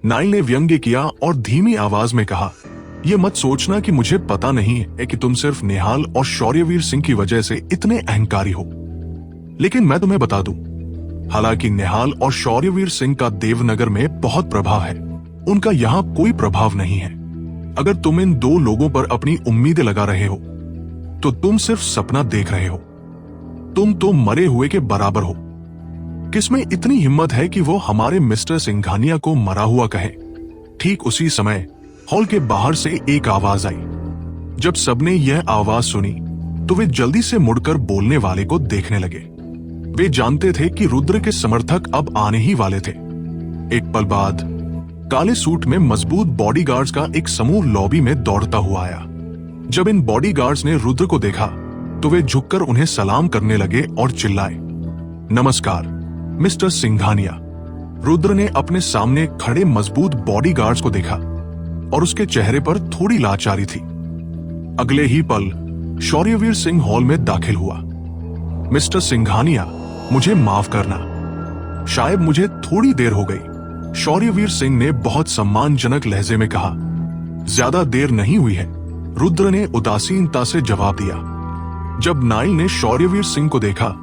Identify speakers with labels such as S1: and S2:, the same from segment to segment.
S1: Nile ने व्यंग्य किया और धीमी आवाज में कहा, यह मत सोचना कि मुझे पता नहीं है कि तुम सिर्फ निहाल और शौर्यवीर सिंह की वजह से इतने अहंकारी हो। लेकिन मैं तुम्हें बता दूं, हालांकि निहाल और शौर्यवीर सिंह का देवनगर में बहुत प्रभाव है, उनका यहाँ कोई प्रभाव नहीं है। अगर तुम इन दो लोगों पर अपनी उम्मीदें लगा रहे हो तो तुम सिर्फ सपना देख रहे हो। तुम तो मरे हुए के बराबर हो। किसमें इतनी हिम्मत है कि वो हमारे मिस्टर सिंघानिया को मरा हुआ कहे? ठीक उसी समय हॉल के बाहर से एक आवाज आई। जब सबने यह आवाज सुनी तो वे जल्दी से मुड़कर बोलने वाले को देखने लगे। वे जानते थे कि रुद्र के समर्थक अब आने ही वाले थे। एक पल बाद काले सूट में मजबूत बॉडीगार्ड्स का एक समूह लॉबी में दौड़ता हुआ आया। जब इन बॉडीगार्ड्स ने रुद्र को देखा तो वे झुककर उन्हें सलाम करने लगे और चिल्लाए, नमस्कार मिस्टर सिंघानिया। रुद्र ने अपने सामने खड़े मजबूत बॉडीगार्ड्स को देखा और उसके चेहरे पर थोड़ी लाचारी थी। अगले ही पल शौर्यवीर सिंह हॉल में दाखिल हुआ। मिस्टर सिंघानिया, मुझे माफ करना, शायद मुझे थोड़ी देर हो गई, शौर्यवीर सिंह ने बहुत सम्मानजनक लहजे में कहा। ज्यादा देर नहीं हुई है, रुद्र ने उदासीनता से जवाब दिया। जब नाइल ने शौर्यवीर सिंह को देखा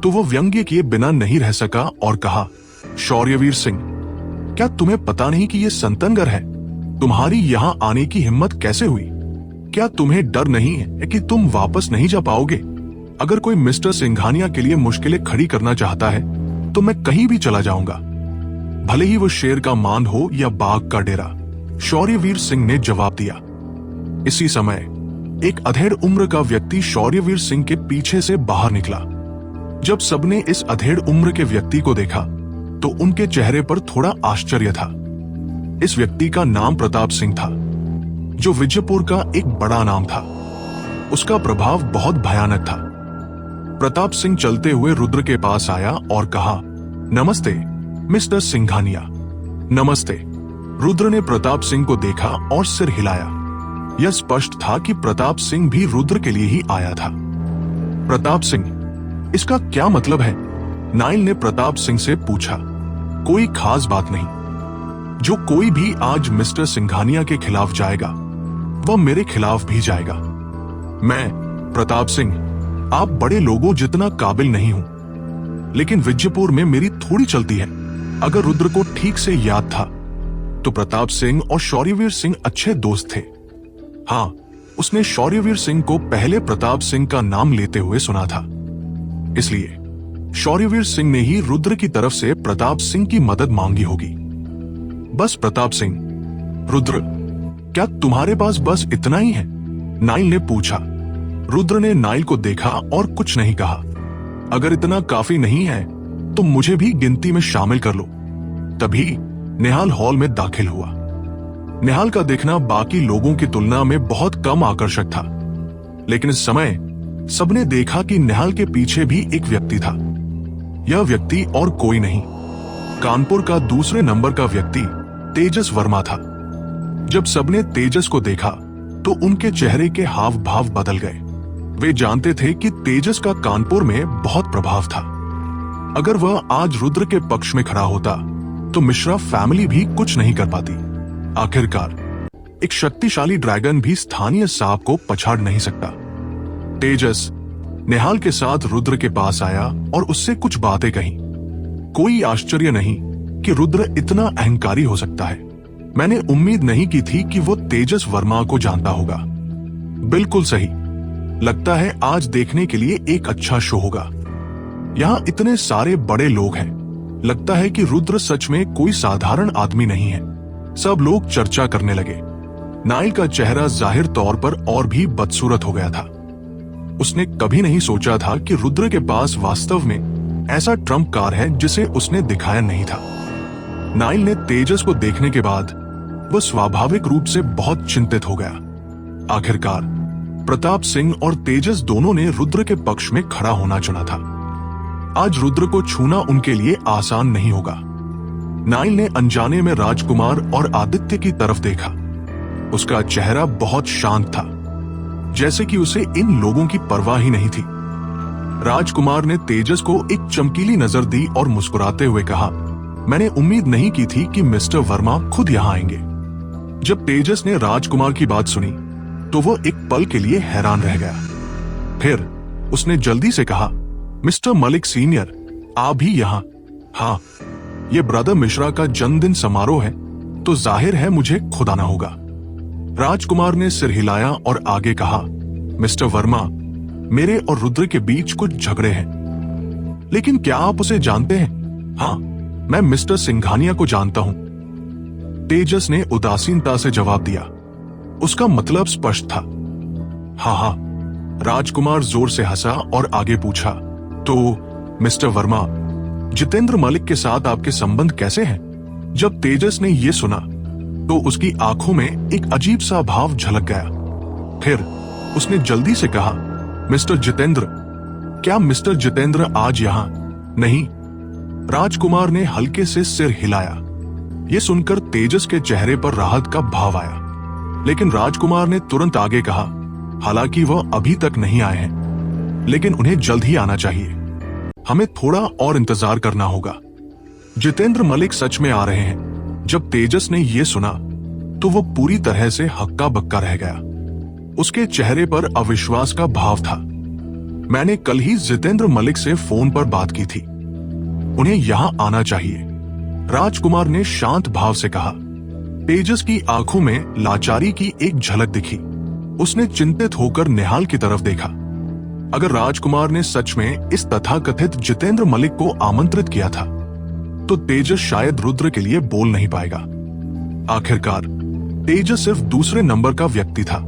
S1: तो वो व्यंग्य किए बिना नहीं रह सका और कहा, शौर्यवीर सिंह, क्या तुम्हें पता नहीं कि ये संतनगर है? तुम्हारी यहाँ आने की हिम्मत कैसे हुई? क्या तुम्हें डर नहीं है कि तुम वापस नहीं जा पाओगे? अगर कोई मिस्टर सिंघानिया के लिए मुश्किलें खड़ी करना चाहता है तो मैं कहीं भी चला जाऊंगा, भले ही वो शेर का मान हो या बाघ का डेरा, शौर्यवीर सिंह ने जवाब दिया। इसी समय एक अधेड़ उम्र का व्यक्ति शौर्यवीर सिंह के पीछे से बाहर निकला। जब सबने इस अधेड़ उम्र के व्यक्ति को देखा तो उनके चेहरे पर थोड़ा आश्चर्य था। इस व्यक्ति का नाम प्रताप सिंह था, जो विजयपुर का एक बड़ा नाम था। उसका प्रभाव बहुत भयानक था। प्रताप सिंह चलते हुए रुद्र के पास आया और कहा, नमस्ते मिस्टर सिंघानिया। नमस्ते। रुद्र ने प्रताप सिंह को देखा और सिर हिलाया। यह स्पष्ट था कि प्रताप सिंह भी रुद्र के लिए ही आया था। प्रताप सिंह, इसका क्या मतलब है? नाइल ने प्रताप सिंह से पूछा। कोई खास बात नहीं। जो कोई भी आज मिस्टर सिंघानिया के खिलाफ जाएगा वह मेरे खिलाफ भी जाएगा। मैं प्रताप सिंह आप बड़े लोगों जितना काबिल नहीं हूं, लेकिन विजयपुर में मेरी थोड़ी चलती है। अगर रुद्र को ठीक से याद था तो प्रताप सिंह और शौर्यवीर सिंह अच्छे दोस्त थे। हाँ, उसने शौर्यवीर सिंह को पहले प्रताप सिंह का नाम लेते हुए सुना था। इसलिए शौर्यवीर सिंह ने ही रुद्र की तरफ से प्रताप सिंह की मदद मांगी होगी। बस प्रताप सिंह, रुद्र, क्या तुम्हारे पास बस इतना ही है? नाइल ने पूछा। रुद्र ने नाइल को देखा और कुछ नहीं कहा। अगर इतना काफी नहीं है तो मुझे भी गिनती में शामिल कर लो। तभी निहाल हॉल में दाखिल हुआ। निहाल का दिखना बाकी लोगों की तुलना में बहुत कम आकर्षक था, लेकिन इस समय सबने देखा कि निहाल के पीछे भी एक व्यक्ति था। यह व्यक्ति और कोई नहीं, कानपुर का दूसरे नंबर का व्यक्ति तेजस वर्मा था। जब सबने तेजस को देखा तो उनके चेहरे के हाव भाव बदल गए। वे जानते थे कि तेजस का कानपुर में बहुत प्रभाव था। अगर वह आज रुद्र के पक्ष में खड़ा होता तो मिश्रा फैमिली भी कुछ नहीं कर पाती। आखिरकार एक शक्तिशाली ड्रैगन भी स्थानीय सांप को पछाड़ नहीं सकता। तेजस निहाल के साथ रुद्र के पास आया और उससे कुछ बातें कही। कोई आश्चर्य नहीं कि रुद्र इतना अहंकारी हो सकता है। मैंने उम्मीद नहीं की थी कि वो तेजस वर्मा को जानता होगा। बिल्कुल सही, लगता है आज देखने के लिए एक अच्छा शो होगा। यहाँ इतने सारे बड़े लोग हैं, लगता है कि रुद्र सच में कोई साधारण आदमी नहीं है। सब लोग चर्चा करने लगे। नाइल का चेहरा जाहिर तौर पर और भी बदसूरत हो गया था। उसने कभी नहीं सोचा था कि रुद्र के पास वास्तव में ऐसा ट्रम्प कार है जिसे उसने दिखाया नहीं था। नाइल ने तेजस को देखने के बाद वो स्वाभाविक रूप से बहुत चिंतित हो गया। आखिरकार प्रताप सिंह और तेजस दोनों ने रुद्र के पक्ष में खड़ा होना चुना था। आज रुद्र को छूना उनके लिए आसान नहीं होगा। नाइल ने अनजाने में राजकुमार और आदित्य की तरफ देखा। उसका चेहरा बहुत शांत था, जैसे कि उसे इन लोगों की परवाह ही नहीं थी। राजकुमार ने तेजस को एक चमकीली नजर दी और मुस्कुराते हुए कहा, मैंने उम्मीद नहीं की थी कि मिस्टर वर्मा खुद यहां आएंगे। जब तेजस ने राजकुमार की बात सुनी तो वो एक पल के लिए हैरान रह गया। फिर उसने जल्दी से कहा, मिस्टर मलिक सीनियर, आप भी यहां? हाँ, ये ब्रदर मिश्रा का जन्मदिन समारोह है तो जाहिर है मुझे खुद आना होगा। राजकुमार ने सिर हिलाया और आगे कहा, मिस्टर वर्मा, मेरे और रुद्र के बीच कुछ झगड़े हैं। लेकिन क्या आप उसे जानते हैं? हाँ, मैं मिस्टर सिंघानिया को जानता हूं। तेजस ने उदासीनता से जवाब दिया। उसका मतलब स्पष्ट था। हाँ, राजकुमार जोर से हंसा और आगे पूछा, तो मिस्टर वर्मा, जितेंद्र मलिक के साथ आपके संबंध कैसे हैं? जब तेजस ने यह सुना तो उसकी आंखों में एक अजीब सा भाव झलक गया। फिर उसने जल्दी से कहा, मिस्टर जितेंद्र, क्या मिस्टर जितेंद्र आज यहां? नहीं। राजकुमार ने हल्के से सिर हिलाया। यह सुनकर तेजस के चेहरे पर राहत का भाव आया, लेकिन राजकुमार ने तुरंत आगे कहा, हालांकि वह अभी तक नहीं आए हैं, लेकिन उन्हें जल्द ही आना चाहिए। हमें थोड़ा और इंतजार करना होगा। जितेंद्र मलिक सच में आ रहे हैं। जब तेजस ने यह सुना तो वो पूरी तरह से हक्का बक्का रह गया। उसके चेहरे पर अविश्वास का भाव था। मैंने कल ही जितेंद्र मलिक से फोन पर बात की थी। उन्हें यहां आना चाहिए, राजकुमार ने शांत भाव से कहा। तेजस की आंखों में लाचारी की एक झलक दिखी। उसने चिंतित होकर निहाल की तरफ देखा। अगर राजकुमार ने सच में इस तथाकथित जितेंद्र मलिक को आमंत्रित किया था तो तेजस शायद रुद्र के लिए बोल नहीं पाएगा। आखिरकार तेजस सिर्फ दूसरे नंबर का व्यक्ति था,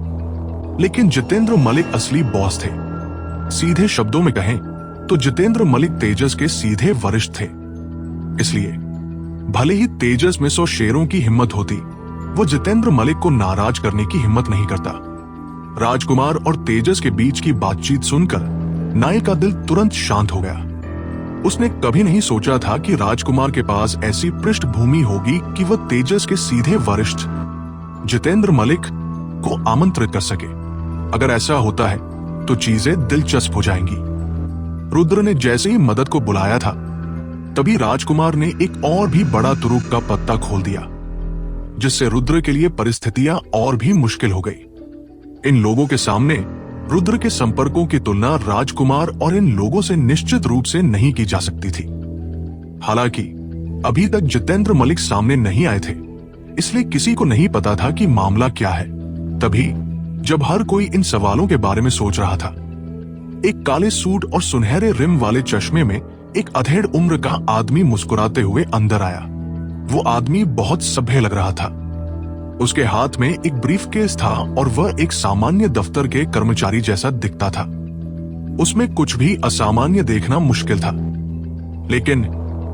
S1: लेकिन जितेंद्र मलिक असली बॉस थे। सीधे शब्दों में कहें तो जितेंद्र मलिक तेजस के सीधे वरिष्ठ थे। इसलिए भले ही तेजस में 100 शेरों की हिम्मत होती, वो जितेंद्र मलिक को नाराज करने की हिम्मत नहीं करता। राजकुमार और तेजस के बीच की बातचीत सुनकर नाई का दिल तुरंत शांत हो गया। उसने कभी नहीं सोचा था कि राजकुमार के पास ऐसी पृष्ठभूमि होगी कि वह तेजस के सीधे वरिष्ठ जितेंद्र मलिक को आमंत्रित कर सके। अगर ऐसा होता है तो चीजें दिलचस्प हो जाएंगी। रुद्र ने जैसे ही मदद को बुलाया था, तभी राजकुमार ने एक और भी बड़ा तुरुप का पत्ता खोल दिया, जिससे रुद्र के लिए परिस्थितियां और भी मुश्किल हो गई। इन लोगों के सामने रुद्र के संपर्कों की तुलना राजकुमार और इन लोगों से निश्चित रूप से नहीं की जा सकती थी। हालांकि अभी तक जितेंद्र मलिक सामने नहीं आए थे, इसलिए किसी को नहीं पता था कि मामला क्या है। तभी जब हर कोई इन सवालों के बारे में सोच रहा था, एक काले सूट और सुनहरे रिम वाले चश्मे में एक अधेड़ उम्र का आदमी मुस्कुराते हुए अंदर आया। वो आदमी बहुत सभ्य लग रहा था। उसके हाथ में एक ब्रीफकेस था और वह एक सामान्य दफ्तर के कर्मचारी जैसा दिखता था। उसमें कुछ भी असामान्य देखना मुश्किल था, लेकिन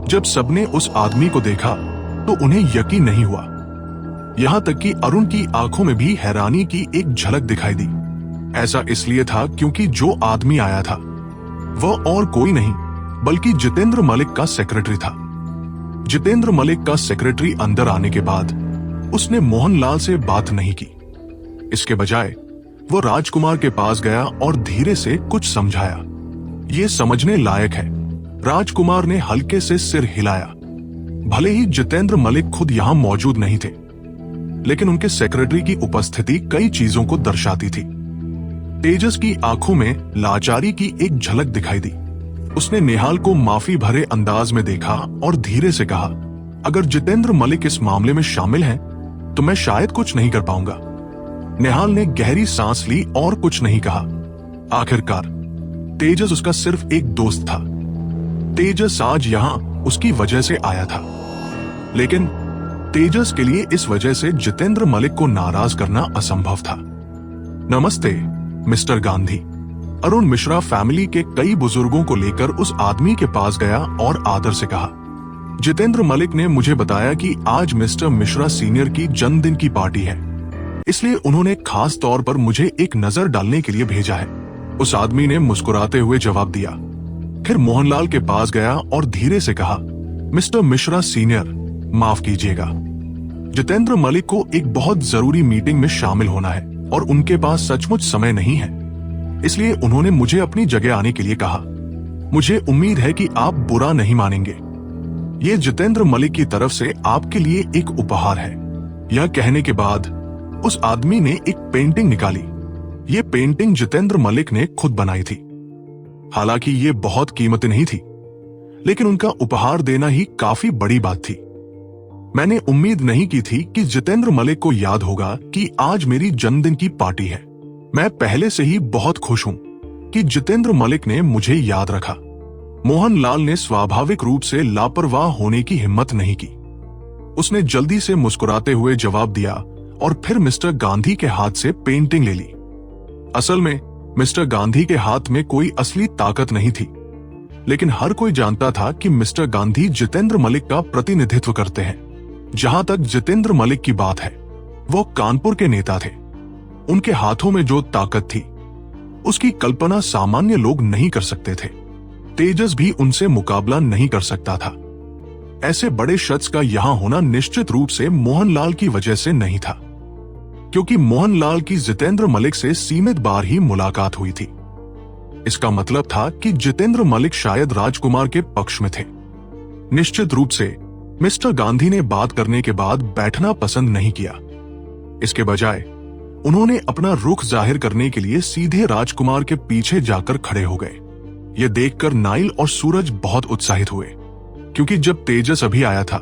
S1: जब सबने उस आदमी को देखा तो उन्हें यकीन नहीं हुआ। यहां तक कि अरुण की आंखों में भी हैरानी की एक झलक दिखाई दी। ऐसा इसलिए था क्योंकि जो आदमी आया था वह और कोई नहीं बल्कि जितेंद्र मलिक का सेक्रेटरी था। जितेंद्र मलिक का सेक्रेटरी अंदर आने के बाद उसने मोहनलाल से बात नहीं की। इसके बजाय वो राजकुमार के पास गया और धीरे से कुछ समझाया। ये समझने लायक है। राजकुमार ने हल्के से सिर हिलाया। भले ही जितेंद्र मलिक खुद यहां मौजूद नहीं थे, लेकिन उनके सेक्रेटरी की उपस्थिति कई चीजों को दर्शाती थी। तेजस की आंखों में लाचारी की एक झलक दिखाई दी। उसने निहाल को माफी भरे अंदाज में देखा और धीरे से कहा, अगर जितेंद्र मलिक इस मामले में शामिल हैं, तो मैं शायद कुछ नहीं कर पाऊंगा। निहाल ने गहरी सांस ली और कुछ नहीं कहा। आखिरकार तेजस उसका सिर्फ एक दोस्त था। तेजस आज यहां उसकी वजह से आया था, लेकिन तेजस के लिए इस वजह से जितेंद्र मलिक को नाराज करना असंभव था। नमस्ते मिस्टर गांधी। अरुण मिश्रा फैमिली के कई बुजुर्गों को लेकर उस आदमी के पास गया और आदर से कहा, जितेंद्र मलिक ने मुझे बताया कि आज मिस्टर मिश्रा सीनियर की जन्मदिन की पार्टी है, इसलिए उन्होंने खास तौर पर मुझे एक नजर डालने के लिए भेजा है। उस आदमी ने मुस्कुराते हुए जवाब दिया। फिर मोहनलाल के पास गया और धीरे से कहा, मिस्टर मिश्रा सीनियर, माफ कीजिएगा, जितेंद्र मलिक को एक बहुत जरूरी मीटिंग में शामिल होना है और उनके पास सचमुच समय नहीं है, इसलिए उन्होंने मुझे अपनी जगह आने के लिए कहा। मुझे उम्मीद है कि आप बुरा नहीं मानेंगे। ये जितेंद्र मलिक की तरफ से आपके लिए एक उपहार है। यह कहने के बाद उस आदमी ने एक पेंटिंग निकाली। ये पेंटिंग जितेंद्र मलिक ने खुद बनाई थी। हालांकि ये बहुत कीमती नहीं थी, लेकिन उनका उपहार देना ही काफी बड़ी बात थी। मैंने उम्मीद नहीं की थी कि जितेंद्र मलिक को याद होगा कि आज मेरी जन्मदिन की पार्टी है। मैं पहले से ही बहुत खुश हूं कि जितेंद्र मलिक ने मुझे याद रखा। मोहनलाल ने स्वाभाविक रूप से लापरवाह होने की हिम्मत नहीं की। उसने जल्दी से मुस्कुराते हुए जवाब दिया और फिर मिस्टर गांधी के हाथ से पेंटिंग ले ली। असल में मिस्टर गांधी के हाथ में कोई असली ताकत नहीं थी, लेकिन हर कोई जानता था कि मिस्टर गांधी जितेंद्र मलिक का प्रतिनिधित्व करते हैं। जहां तक जितेंद्र मलिक की बात है, वो कानपुर के नेता थे। उनके हाथों में जो ताकत थी, उसकी कल्पना सामान्य लोग नहीं कर सकते थे। तेजस भी उनसे मुकाबला नहीं कर सकता था। ऐसे बड़े शख्स का यहां होना निश्चित रूप से मोहनलाल की वजह से नहीं था, क्योंकि मोहनलाल की जितेंद्र मलिक से सीमित बार ही मुलाकात हुई थी। इसका मतलब था कि जितेंद्र मलिक शायद राजकुमार के पक्ष में थे। निश्चित रूप से मिस्टर गांधी ने बात करने के बाद बैठना पसंद नहीं किया। इसके बजाय उन्होंने अपना रुख जाहिर करने के लिए सीधे राजकुमार के पीछे जाकर खड़े हो गए। यह देखकर नाइल और सूरज बहुत उत्साहित हुए, क्योंकि जब तेजस अभी आया था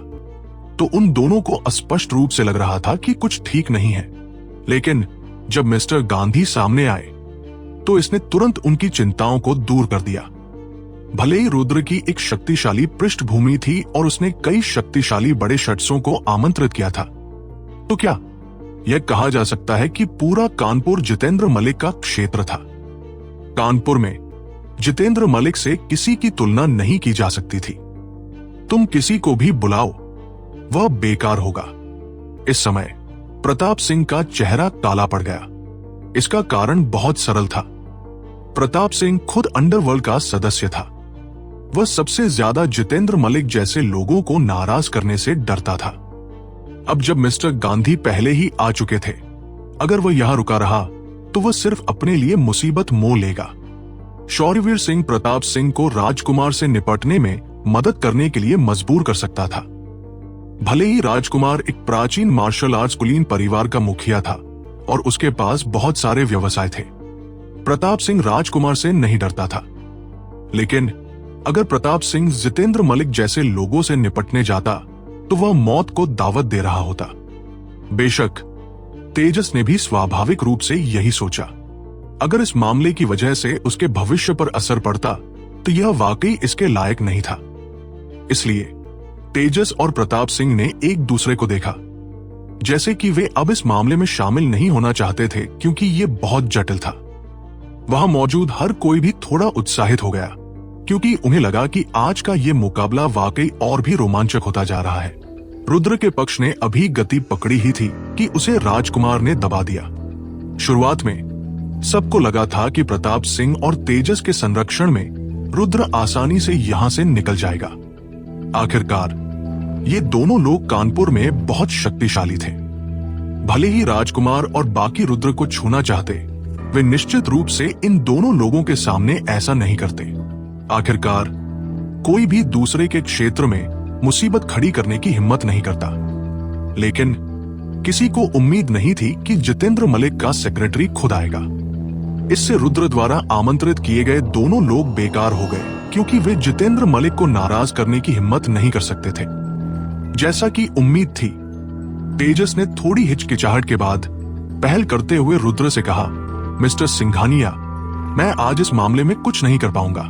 S1: तो उन दोनों को स्पष्ट रूप से लग रहा था कि कुछ ठीक नहीं है। लेकिन जब मिस्टर गांधी सामने आए तो इसने तुरंत उनकी चिंताओं को दूर कर दिया। भले ही रुद्र की एक शक्तिशाली पृष्ठभूमि थी और उसने कई शक्तिशाली बड़े शख्सों को आमंत्रित किया था, तो क्या यह कहा जा सकता है कि पूरा कानपुर जितेंद्र मलिक का क्षेत्र था? कानपुर में जितेंद्र मलिक से किसी की तुलना नहीं की जा सकती थी। तुम किसी को भी बुलाओ, वह बेकार होगा। इस समय प्रताप सिंह का चेहरा काला पड़ गया। इसका कारण बहुत सरल था। प्रताप सिंह खुद अंडरवर्ल्ड का सदस्य था। वह सबसे ज्यादा जितेंद्र मलिक जैसे लोगों को नाराज करने से डरता था। अब जब मिस्टर गांधी पहले ही आ चुके थे, अगर वह यहां रुका रहा तो वह सिर्फ अपने लिए मुसीबत मोल लेगा। शौर्यवीर सिंह प्रताप सिंह को राजकुमार से निपटने में मदद करने के लिए मजबूर कर सकता था। भले ही राजकुमार एक प्राचीन मार्शल आर्ट्स कुलीन परिवार का मुखिया था और उसके पास बहुत सारे व्यवसाय थे, प्रताप सिंह राजकुमार से नहीं डरता था। लेकिन अगर प्रताप सिंह जितेंद्र मलिक जैसे लोगों से निपटने जाता तो वह मौत को दावत दे रहा होता। बेशक तेजस ने भी स्वाभाविक रूप से यही सोचा। अगर इस मामले की वजह से उसके भविष्य पर असर पड़ता तो यह वाकई इसके लायक नहीं था। इसलिए तेजस और प्रताप सिंह ने एक दूसरे को देखा, जैसे कि वे अब इस मामले में शामिल नहीं होना चाहते थे, क्योंकि ये बहुत जटिल था। वहां मौजूद हर कोई भी थोड़ा उत्साहित हो गया, क्योंकि उन्हें लगा कि आज का ये मुकाबला वाकई और भी रोमांचक होता जा रहा है। रुद्र के पक्ष ने अभी गति पकड़ी ही थी कि उसे राजकुमार ने दबा दिया। शुरुआत में सबको लगा था कि प्रताप सिंह और तेजस के संरक्षण में रुद्र आसानी से यहां से निकल जाएगा। आखिरकार ये दोनों लोग कानपुर में बहुत शक्तिशाली थे। भले ही राजकुमार और बाकी रुद्र को छूना चाहते, वे निश्चित रूप से इन दोनों लोगों के सामने ऐसा नहीं करते। आखिरकार कोई भी दूसरे के क्षेत्र में मुसीबत खड़ी करने की हिम्मत नहीं करता। लेकिन किसी को उम्मीद नहीं थी कि जितेंद्र मलिक का सेक्रेटरी खुद आएगा। इससे रुद्र द्वारा आमंत्रित किए गए दोनों लोग बेकार हो गए, क्योंकि वे जितेंद्र मलिक को नाराज करने की हिम्मत नहीं कर सकते थे। जैसा कि उम्मीद थी, तेजस ने थोड़ी हिचकिचाहट के बाद पहल करते हुए रुद्र से कहा, मिस्टर सिंघानिया, मैं आज इस मामले में कुछ नहीं कर पाऊंगा।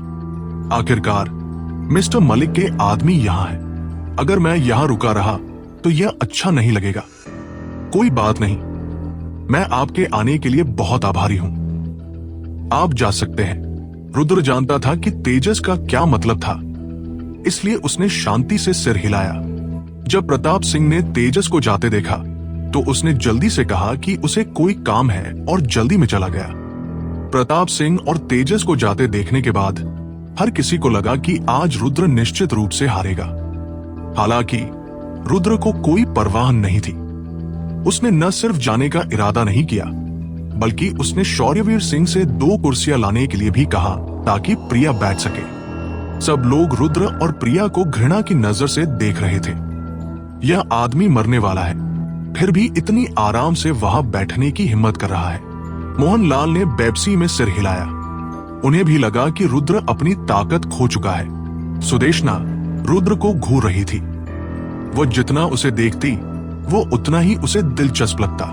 S1: आखिरकार मिस्टर मलिक के आदमी यहां है। अगर मैं यहां रुका रहा तो यह अच्छा नहीं लगेगा। कोई बात नहीं, मैं आपके आने के लिए बहुत आभारी हूं। आप जा सकते हैं। रुद्र जानता था कि तेजस का क्या मतलब था, इसलिए उसने शांति से सिर हिलाया। जब प्रताप सिंह ने तेजस को जाते देखा तो उसने जल्दी से कहा कि उसे कोई काम है और जल्दी में चला गया। प्रताप सिंह और तेजस को जाते देखने के बाद हर किसी को लगा कि आज रुद्र निश्चित रूप से हारेगा। हालांकि रुद्र को कोई परवाह नहीं थी। उसने न सिर्फ जाने का इरादा नहीं किया, बल्कि उसने शौर्यवीर सिंह से 2 कुर्सियां लाने के लिए भी कहा ताकि प्रिया बैठ सके। सब लोग रुद्र और प्रिया को घृणा की नजर से देख रहे थे। यह आदमी मरने वाला है, फिर भी इतनी आराम से वहां बैठने की हिम्मत कर रहा है। मोहनलाल ने बेबसी में सिर हिलाया। उन्हें भी लगा कि रुद्र अपनी ताकत खो चुका है। सुदेशना रुद्र को घूर रही थी। वो जितना उसे देखती, वो उतना ही उसे दिलचस्प लगता।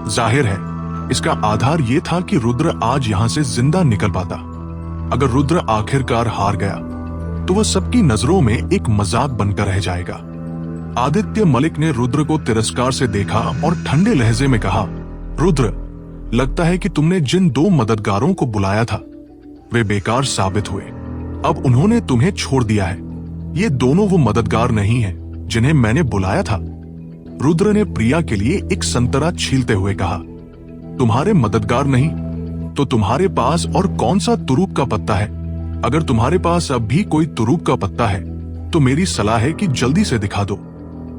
S1: जाहिर है, इसका आधार ये था कि रुद्र आज यहां से जिंदा निकल पाता। अगर रुद्र आखिरकार हार गया, तो वह सबकी नजरों में एक मजाक बनकर रह जाएगा। आदित्य मलिक ने रुद्र को तिरस्कार से देखा और ठंडे लहजे में कहा, रुद्र, लगता है कि तुमने जिन 2 मददगारों को बुलाया था, वे बेकार साबित हुए। अब उन्होंने तुम्हें छोड़ दिया है। ये दोनों वो मददगार नहीं हैं जिन्हें मैंने बुलाया था। रुद्र ने प्रिया के लिए एक संतरा छीलते हुए कहा, तुम्हारे मददगार नहीं तो तुम्हारे पास और कौन सा तुरूप का पत्ता है? अगर तुम्हारे पास अब भी कोई तुरूप का पत्ता है, तो मेरी सलाह है कि जल्दी से दिखा दो,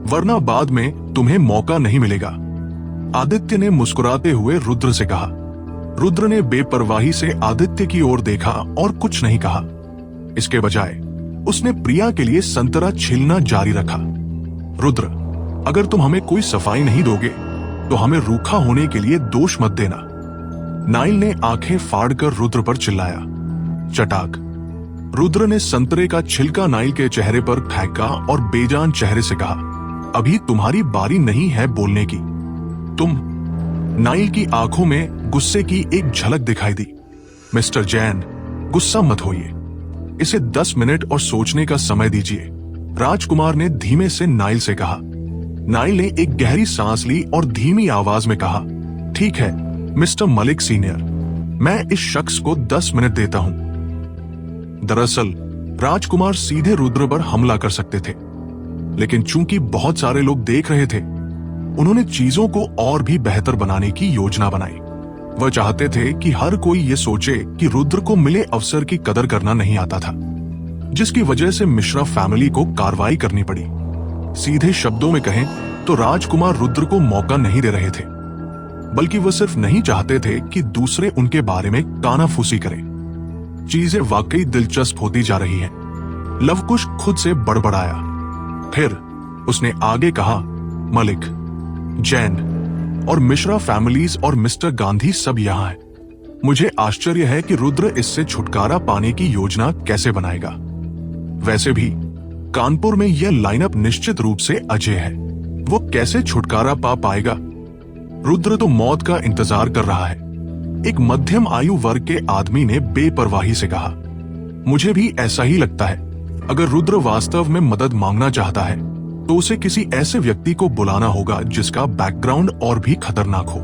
S1: वरना बाद में तुम्हें मौका नहीं मिलेगा। आदित्य ने मुस्कुराते हुए रुद्र से कहा। रुद्र ने बेपरवाही से आदित्य की ओर देखा और कुछ नहीं कहा। इसके बजाय उसने प्रिया के लिए संतरा छीलना जारी रखा। रुद्र, अगर तुम हमें कोई सफाई नहीं दोगे, तो हमें रूखा होने के लिए दोष मत देना। नाइल ने आंखें फाड़कर रुद्र पर चिल्लाया। चटाक। रुद्र ने संतरे का छिलका नाइल के चेहरे पर फेंका और बेजान चेहरे से कहा, अभी तुम्हारी बारी नहीं है बोलने की। तुम। नाइल की आंखों में गुस्से की एक झलक दिखाई दी। मिस्टर जैन, गुस्सा मत होइए, इसे 10 मिनट और सोचने का समय दीजिए, राजकुमार ने धीमे से नाइल से कहा। नाइल ने एक गहरी सांस ली और धीमी आवाज में कहा, ठीक है मिस्टर मलिक सीनियर, मैं इस शख्स को 10 मिनट देता हूं। दरअसल राजकुमार सीधे रुद्र पर हमला कर सकते थे, लेकिन चूंकि बहुत सारे लोग देख रहे थे, उन्होंने चीजों को और भी बेहतर बनाने की योजना बनाई। वह चाहते थे कि हर कोई ये सोचे कि रुद्र को मिले अवसर की कदर करना नहीं आता था, जिसकी वजह से मिश्रा फैमिली को कार्रवाई करनी पड़ी। सीधे शब्दों में कहें तो राजकुमार रुद्र को मौका नहीं दे रहे थे, बल्कि वह सिर्फ नहीं चाहते थे कि दूसरे उनके बारे में कानाफूसी करें। चीजें वाकई दिलचस्प होती जा रही हैं। लवकुश खुद से बड़बड़ाया। फिर उसने आगे कहा, मलिक, जैन और मिश्रा फैमिलीज और मिस्टर गांधी सब यहाँ हैं। मुझे आश्चर्य है कि रुद्र इससे छुटकारा पाने की योजना कैसे बनाएगा। वैसे भी कानपुर में यह लाइनअप निश्चित रूप से अजय है। वो कैसे छुटकारा पा पाएगा? रुद्र तो मौत का इंतजार कर रहा है। एक मध्यम आयु वर्ग के आदमी ने बेपरवाही से कहा। मुझे भी ऐसा ही लगता है। अगर रुद्र वास्तव में मदद मांगना चाहता है, तो उसे किसी ऐसे व्यक्ति को बुलाना होगा जिसका बैकग्राउंड और भी खतरनाक हो।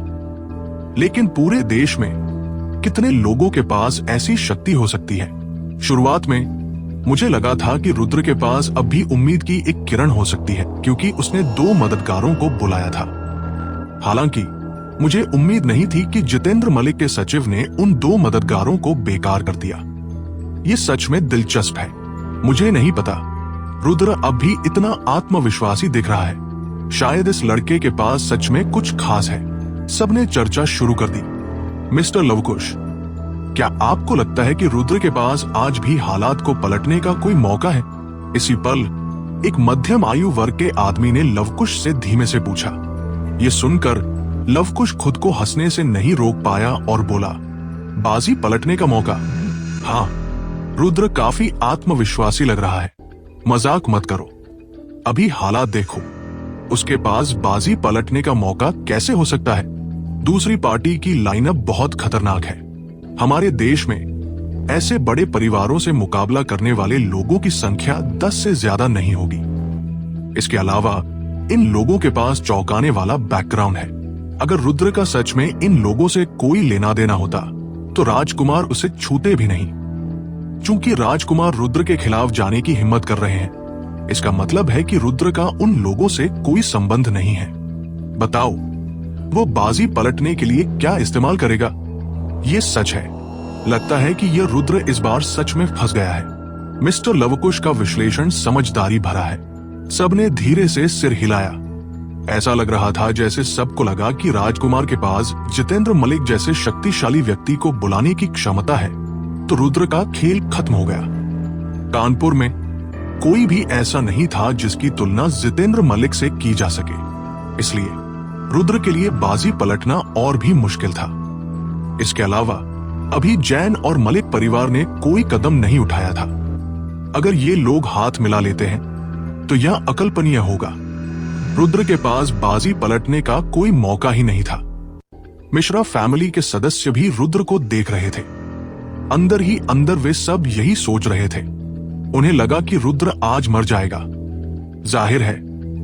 S1: लेकिन पूरे देश में कितने लोगों के पास ऐसी शक्ति हो सकती है? शुरुआत में मुझे लगा था कि रुद्र के पास अब भी उम्मीद की एक किरण हो सकती है, क्योंकि उसने 2 मददगारों को बुलाया था। हालांकि मुझे उम्मीद नहीं थी कि जितेंद्र मलिक के सचिव ने उन 2 मददगारों को बेकार कर दिया। ये सच में दिलचस्प है। मुझे नहीं पता रुद्र अब भी इतना आत्मविश्वासी दिख रहा है। शायद इस लड़के के पास सच में कुछ खास है। सबने चर्चा शुरू कर दी। मिस्टर लवकुश, क्या आपको लगता है कि रुद्र के पास आज भी हालात को पलटने का कोई मौका है? इसी पल एक मध्यम आयु वर्ग के आदमी ने लवकुश से धीमे से पूछा। ये सुनकर लवकुश खुद को हंसने से नहीं रोक पाया और बोला, बाजी पलटने का मौका? हाँ, रुद्र काफी आत्मविश्वासी लग रहा है। मजाक मत करो, अभी हालात देखो। उसके पास बाजी पलटने का मौका कैसे हो सकता है? दूसरी पार्टी की लाइनअप बहुत खतरनाक है। हमारे देश में ऐसे बड़े परिवारों से मुकाबला करने वाले लोगों की संख्या 10 से ज्यादा नहीं होगी। इसके अलावा इन लोगों के पास चौंकाने वाला बैकग्राउंड है। अगर रुद्र का सच में इन लोगों से कोई लेना देना होता, तो राजकुमार उसे छूते भी नहीं। चूंकि राजकुमार रुद्र के खिलाफ जाने की हिम्मत कर रहे हैं, इसका मतलब है कि रुद्र का उन लोगों से कोई संबंध नहीं है। बताओ, वो बाजी पलटने के लिए क्या इस्तेमाल करेगा? ये सच है। लगता है कि यह रुद्र इस बार सच में फंस गया है। मिस्टर लवकुश का विश्लेषण समझदारी भरा है। सबने धीरे से सिर हिलाया। ऐसा लग रहा था जैसे सबको लगा कि राजकुमार के पास जितेंद्र मलिक जैसे शक्तिशाली व्यक्ति को बुलाने की क्षमता है, तो रुद्र का खेल खत्म हो गया। कानपुर में कोई भी ऐसा नहीं था जिसकी तुलना जितेंद्र मलिक से की जा सके, इसलिए रुद्र के लिए बाजी पलटना और भी मुश्किल था। इसके अलावा अभी जैन और मलिक परिवार ने कोई कदम नहीं उठाया था। अगर ये लोग हाथ मिला लेते हैं तो यह अकल्पनीय होगा। रुद्र के पास बाजी पलटने का कोई मौका ही नहीं था। मिश्रा फैमिली के सदस्य भी रुद्र को देख रहे थे। अंदर ही अंदर वे सब यही सोच रहे थे। उन्हें लगा कि रुद्र आज मर जाएगा। जाहिर है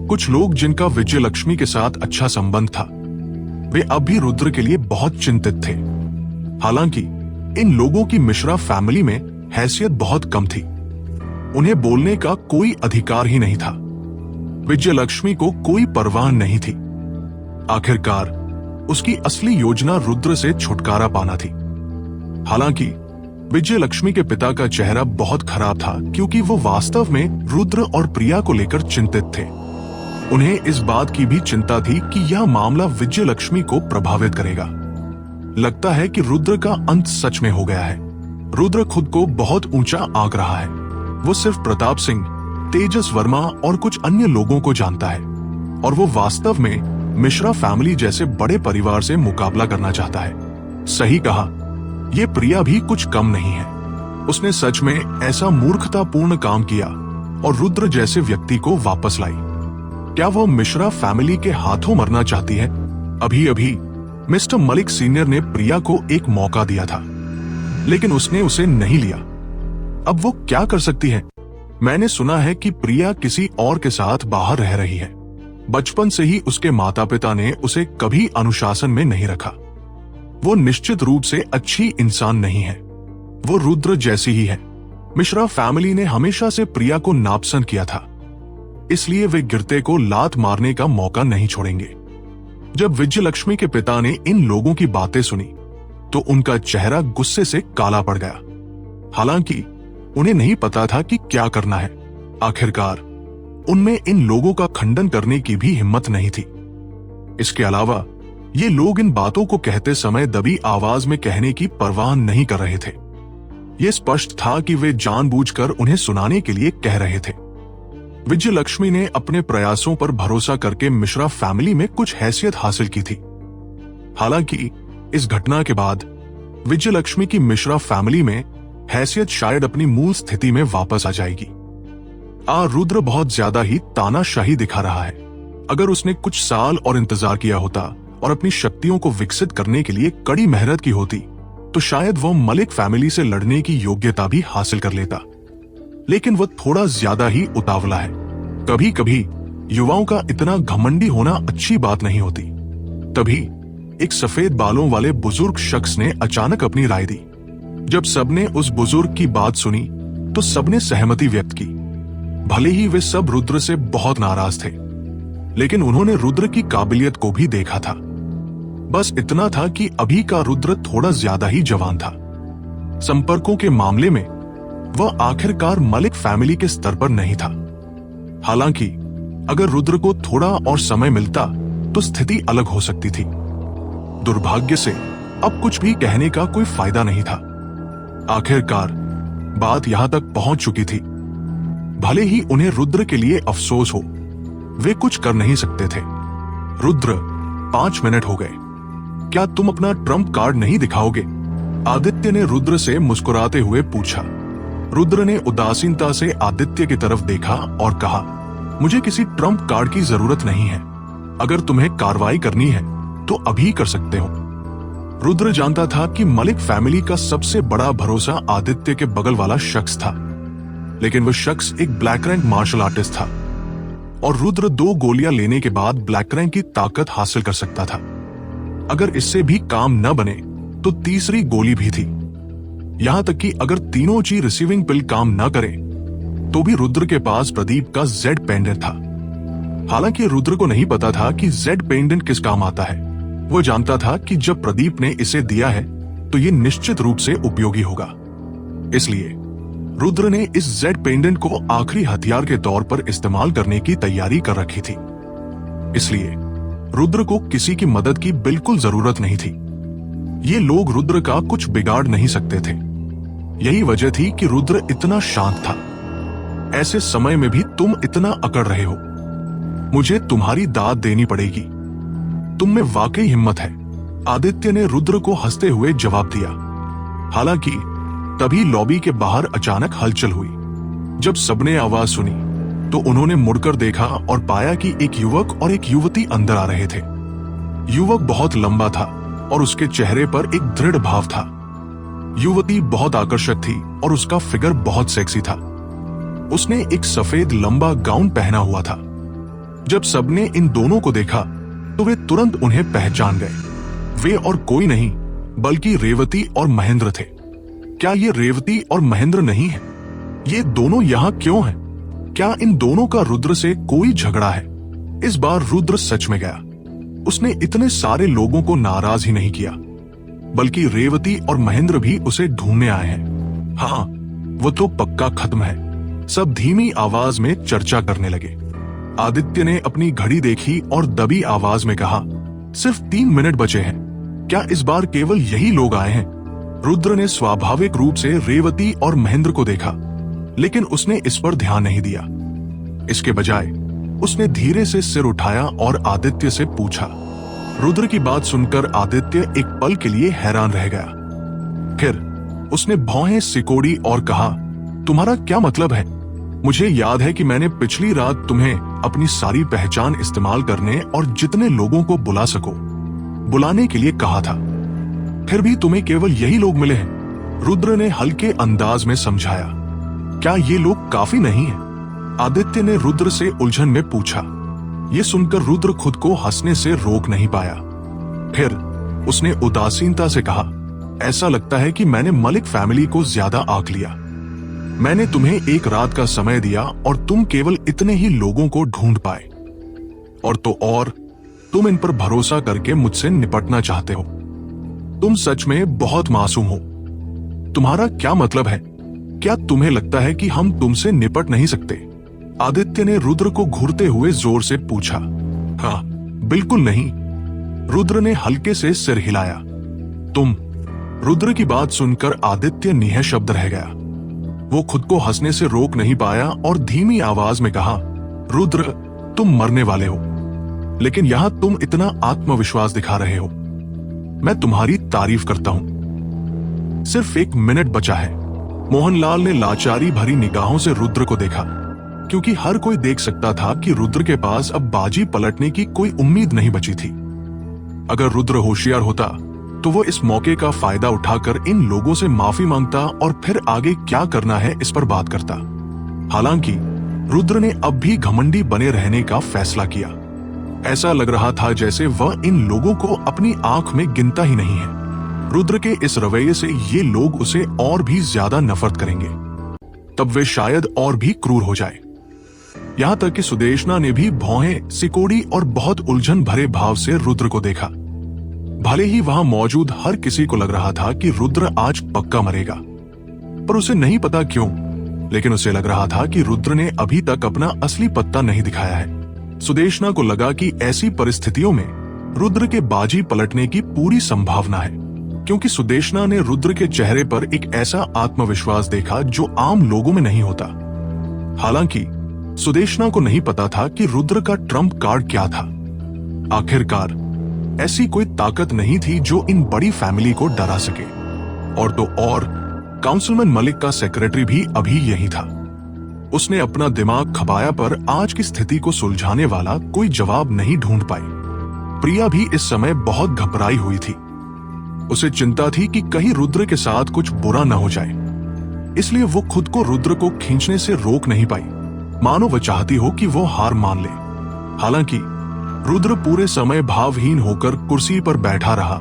S1: कुछ लोग जिनका विजयलक्ष्मी के साथ अच्छा संबंध था, वे अब भी रुद्र के लिए बहुत चिंतित थे। हालांकि इन लोगों की मिश्रा फैमिली में हैसियत बहुत कम थी। उन्हें बोलने का कोई अधिकार ही नहीं था। विजयलक्ष्मी को कोई परवाह नहीं थी। आखिरकार उसकी असली योजना रुद्र से छुटकारा पाना थी। हालांकि विजयलक्ष्मी के पिता का चेहरा बहुत खराब था, क्योंकि वो वास्तव में रुद्र और प्रिया को लेकर चिंतित थे। उन्हें इस बात की भी चिंता थी कि यह मामला विजयलक्ष्मी को प्रभावित करेगा। लगता है कि रुद्र का अंत सच में हो गया है। रुद्र खुद को बहुत ऊंचा आंक रहा है। वो सिर्फ प्रताप सिंह, तेजस वर्मा और कुछ अन्य लोगों को जानता है, और वो वास्तव में मिश्रा फैमिली जैसे बड़े परिवार से मुकाबला करना चाहता है। सही कहा, ये प्रिया भी कुछ कम नहीं है। उसने सच में ऐसा मूर्खतापूर्ण काम किया और रुद्र जैसे व्यक्ति को वापस लाई। क्या वो मिश्रा फैमिली के हाथों मरना चाहती है? अभी अभी मिस्टर मलिक सीनियर ने प्रिया को एक मौका दिया था, लेकिन उसने उसे नहीं लिया। अब वो क्या कर सकती है? मैंने सुना है कि प्रिया किसी और के साथ बाहर रह रही है। बचपन से ही उसके माता पिता ने उसे कभी अनुशासन में नहीं रखा। वो निश्चित रूप से अच्छी इंसान नहीं है। वो रुद्र जैसी ही है। मिश्रा फैमिली ने हमेशा से प्रिया को नापसंद किया था, इसलिए वे गिरते को लात मारने का मौका नहीं छोड़ेंगे। जब विजयलक्ष्मी के पिता ने इन लोगों की बातें सुनी तो उनका चेहरा गुस्से से काला पड़ गया। हालांकि उन्हें नहीं पता था कि क्या करना है। आखिरकार उनमें इन लोगों का खंडन करने की भी हिम्मत नहीं थी। इसके अलावा ये लोग इन बातों को कहते समय दबी आवाज में कहने की परवाह नहीं कर रहे थे। ये स्पष्ट था कि वे जानबूझकर उन्हें सुनाने के लिए कह रहे थे। विजयलक्ष्मी ने अपने प्रयासों पर भरोसा करके मिश्रा फैमिली में कुछ हैसियत हासिल की थी। हालांकि इस घटना के बाद विजयलक्ष्मी की मिश्रा फैमिली में हैसियत शायद अपनी मूल स्थिति में वापस आ जाएगी। रुद्र बहुत ज्यादा ही तानाशाही दिखा रहा है। अगर उसने कुछ साल और इंतजार किया होता और अपनी शक्तियों को विकसित करने के लिए कड़ी मेहनत की होती, तो शायद वो मलिक फैमिली से लड़ने की योग्यता भी हासिल कर लेता। लेकिन वो थोड़ा ज्यादा ही उतावला है। कभी कभी युवाओं का इतना घमंडी होना अच्छी बात नहीं होती। तभी एक सफेद बालों वाले बुजुर्ग शख्स ने अचानक अपनी राय दी। जब सबने उस बुजुर्ग की बात सुनी तो सबने सहमति व्यक्त की। भले ही वे सब रुद्र से बहुत नाराज थे, लेकिन उन्होंने रुद्र की काबिलियत को भी देखा था। बस इतना था कि अभी का रुद्र थोड़ा ज्यादा ही जवान था। संपर्कों के मामले में वह आखिरकार मलिक फैमिली के स्तर पर नहीं था। हालांकि अगर रुद्र को थोड़ा और समय मिलता तो स्थिति अलग हो सकती थी। दुर्भाग्य से अब कुछ भी कहने का कोई फायदा नहीं था। आखिरकार बात यहां तक पहुंच चुकी थी। भले ही उन्हें रुद्र के लिए अफसोस हो, वे कुछ कर नहीं सकते थे। रुद्र, 5 मिनट हो गए, क्या तुम अपना ट्रम्प कार्ड नहीं दिखाओगे? आदित्य ने रुद्र से मुस्कुराते हुए पूछा। रुद्र ने उदासीनता से आदित्य की तरफ देखा और कहा, मुझे किसी ट्रम्प कार्ड की जरूरत नहीं है। अगर तुम्हें कार्रवाई करनी है तो अभी कर सकते हो। रुद्र जानता था कि मलिक फैमिली का सबसे बड़ा भरोसा आदित्य के बगल वाला शख्स था, लेकिन वह शख्स एक ब्लैक रैंक मार्शल आर्टिस्ट था और रुद्र 2 गोलियां लेने के बाद ब्लैक रैंक की ताकत हासिल कर सकता था। अगर इससे भी काम न बने तो तीसरी गोली भी थी। यहां तक कि अगर तीनों जी रिसीविंग पिल काम न करे तो भी रुद्र के पास प्रदीप का जेड पेंडेंट था। हालांकि रुद्र को नहीं पता था कि जेड पेंडेंट किस काम आता है। वो जानता था कि जब प्रदीप ने इसे दिया है तो ये निश्चित रूप से उपयोगी होगा। इसलिए रुद्र ने इस जेड पेंडेंट को आखिरी हथियार के तौर पर इस्तेमाल करने की तैयारी कर रखी थी। इसलिए रुद्र को किसी की मदद की बिल्कुल जरूरत नहीं थी। ये लोग रुद्र का कुछ बिगाड़ नहीं सकते थे। यही वजह थी कि रुद्र इतना शांत था। ऐसे समय में भी तुम इतना अकड़ रहे हो। मुझे तुम्हारी दाद देनी पड़ेगी। तुम में वाकई हिम्मत है, आदित्य ने रुद्र को हंसते हुए जवाब दिया। हालांकि तभी लॉबी के बाहर अचानक हलचल हुई। जब सबने आवाज सुनी तो उन्होंने मुड़कर देखा और पाया कि एक युवक और एक युवती अंदर आ रहे थे। युवक बहुत लंबा था और उसके चेहरे पर एक दृढ़ भाव था। युवती बहुत आकर्षक थी और उसका फिगर बहुत सेक्सी था। उसने एक सफेद लंबा गाउन पहना हुआ था। जब सबने इन दोनों को देखा तो वे तुरंत उन्हें पहचान गए। वे और कोई नहीं बल्कि रेवती और महेंद्र थे। क्या ये रेवती और महेंद्र नहीं है? ये दोनों यहाँ क्यों हैं? क्या इन दोनों का रुद्र से कोई झगड़ा है? इस बार रुद्र सच में गया। उसने इतने सारे लोगों को नाराज ही नहीं किया, बल्कि रेवती और महेंद्र भी उसे ढूंढने आए हैं। हाँ, वो तो पक्का खत्म है। सब धीमी आवाज में चर्चा करने लगे। आदित्य ने अपनी घड़ी देखी और दबी आवाज में कहा, सिर्फ 3 मिनट बचे हैं। क्या इस बार केवल यही लोग आए हैं? रुद्र ने स्वाभाविक रूप से रेवती और महेंद्र को देखा, लेकिन उसने इस पर ध्यान नहीं दिया। इसके बजाय उसने धीरे से सिर उठाया और आदित्य से पूछा। रुद्र की बात सुनकर आदित्य एक पल के लिए हैरान रह गया। फिर उसने भौहें सिकोड़ी और कहा, तुम्हारा क्या मतलब है? मुझे याद है कि मैंने पिछली रात तुम्हें अपनी सारी पहचान इस्तेमाल करने और जितने लोगों को बुला सको बुलाने के लिए कहा था। फिर भी तुम्हें केवल यही लोग मिले हैं। रुद्र ने हल्के अंदाज में समझाया। क्या ये लोग काफी नहीं है? आदित्य ने रुद्र से उलझन में पूछा। ये सुनकर रुद्र खुद को हंसने से रोक नहीं पाया। फिर उसने उदासीनता से कहा, ऐसा लगता है कि मैंने मलिक फैमिली को ज्यादा आंक लिया। मैंने तुम्हें एक रात का समय दिया और तुम केवल इतने ही लोगों को ढूंढ पाए। और तो और तुम इन पर भरोसा करके मुझसे निपटना चाहते हो। तुम सच में बहुत मासूम हो। तुम्हारा क्या मतलब है? क्या तुम्हें लगता है कि हम तुमसे निपट नहीं सकते? आदित्य ने रुद्र को घूरते हुए जोर से पूछा। हाँ, बिल्कुल नहीं। रुद्र ने हल्के से सिर हिलाया। तुम? रुद्र की बात सुनकर आदित्य निःशब्द रह गया। वो खुद को हंसने से रोक नहीं पाया और धीमी आवाज में कहा, रुद्र, तुम मरने वाले हो, लेकिन यहां तुम इतना आत्मविश्वास दिखा रहे हो। मैं तुम्हारी तारीफ करता हूं। सिर्फ 1 मिनट बचा है। मोहनलाल ने लाचारी भरी निगाहों से रुद्र को देखा, क्योंकि हर कोई देख सकता था कि रुद्र के पास अब बाजी पलटने की कोई उम्मीद नहीं बची थी। अगर रुद्र होशियार होता तो वो इस मौके का फायदा उठाकर इन लोगों से माफी मांगता और फिर आगे क्या करना है इस पर बात करता। हालांकि रुद्र ने अब भी घमंडी बने रहने का फैसला किया। ऐसा लग रहा था जैसे वह इन लोगों को अपनी आंख में गिनता ही नहीं है। रुद्र के इस रवैये से ये लोग उसे और भी ज्यादा नफरत करेंगे। तब वे शायद और भी क्रूर हो जाए। यहां तक कि सुदेशना ने भी भौहें सिकोड़ी और बहुत उलझन भरे भाव से रुद्र को देखा। भले ही वहां मौजूद हर किसी को लग रहा था कि रुद्र आज पक्का मरेगा, पर उसे नहीं पता क्यों, लेकिन उसे लग रहा था कि रुद्र ने अभी तक अपना असली पत्ता नहीं दिखाया है। सुदेशना को लगा कि ऐसी परिस्थितियों में रुद्र के बाजी पलटने की पूरी संभावना है, क्योंकि सुदेशना ने रुद्र के चेहरे पर एक ऐसा आत्मविश्वास देखा जो आम लोगों में नहीं होता। हालांकि सुदेशना को नहीं पता था कि रुद्र का ट्रम्प कार्ड क्या था। आखिरकार ऐसी कोई ताकत नहीं थी जो इन बड़ी फैमिली को डरा सके। और तो और काउंसिलमैन मलिक का सेक्रेटरी भी अभी यही था। उसने अपना दिमाग खपाया पर आज की स्थिति को सुलझाने वाला कोई जवाब नहीं ढूंढ पाई। प्रिया भी इस समय बहुत घबराई हुई थी। उसे चिंता थी कि कहीं रुद्र के साथ कुछ बुरा न हो जाए, इसलिए वो खुद को रुद्र को खींचने से रोक नहीं पाई, मानो वह चाहती हो कि वो हार मान ले। हालांकि रुद्र पूरे समय भावहीन होकर कुर्सी पर बैठा रहा।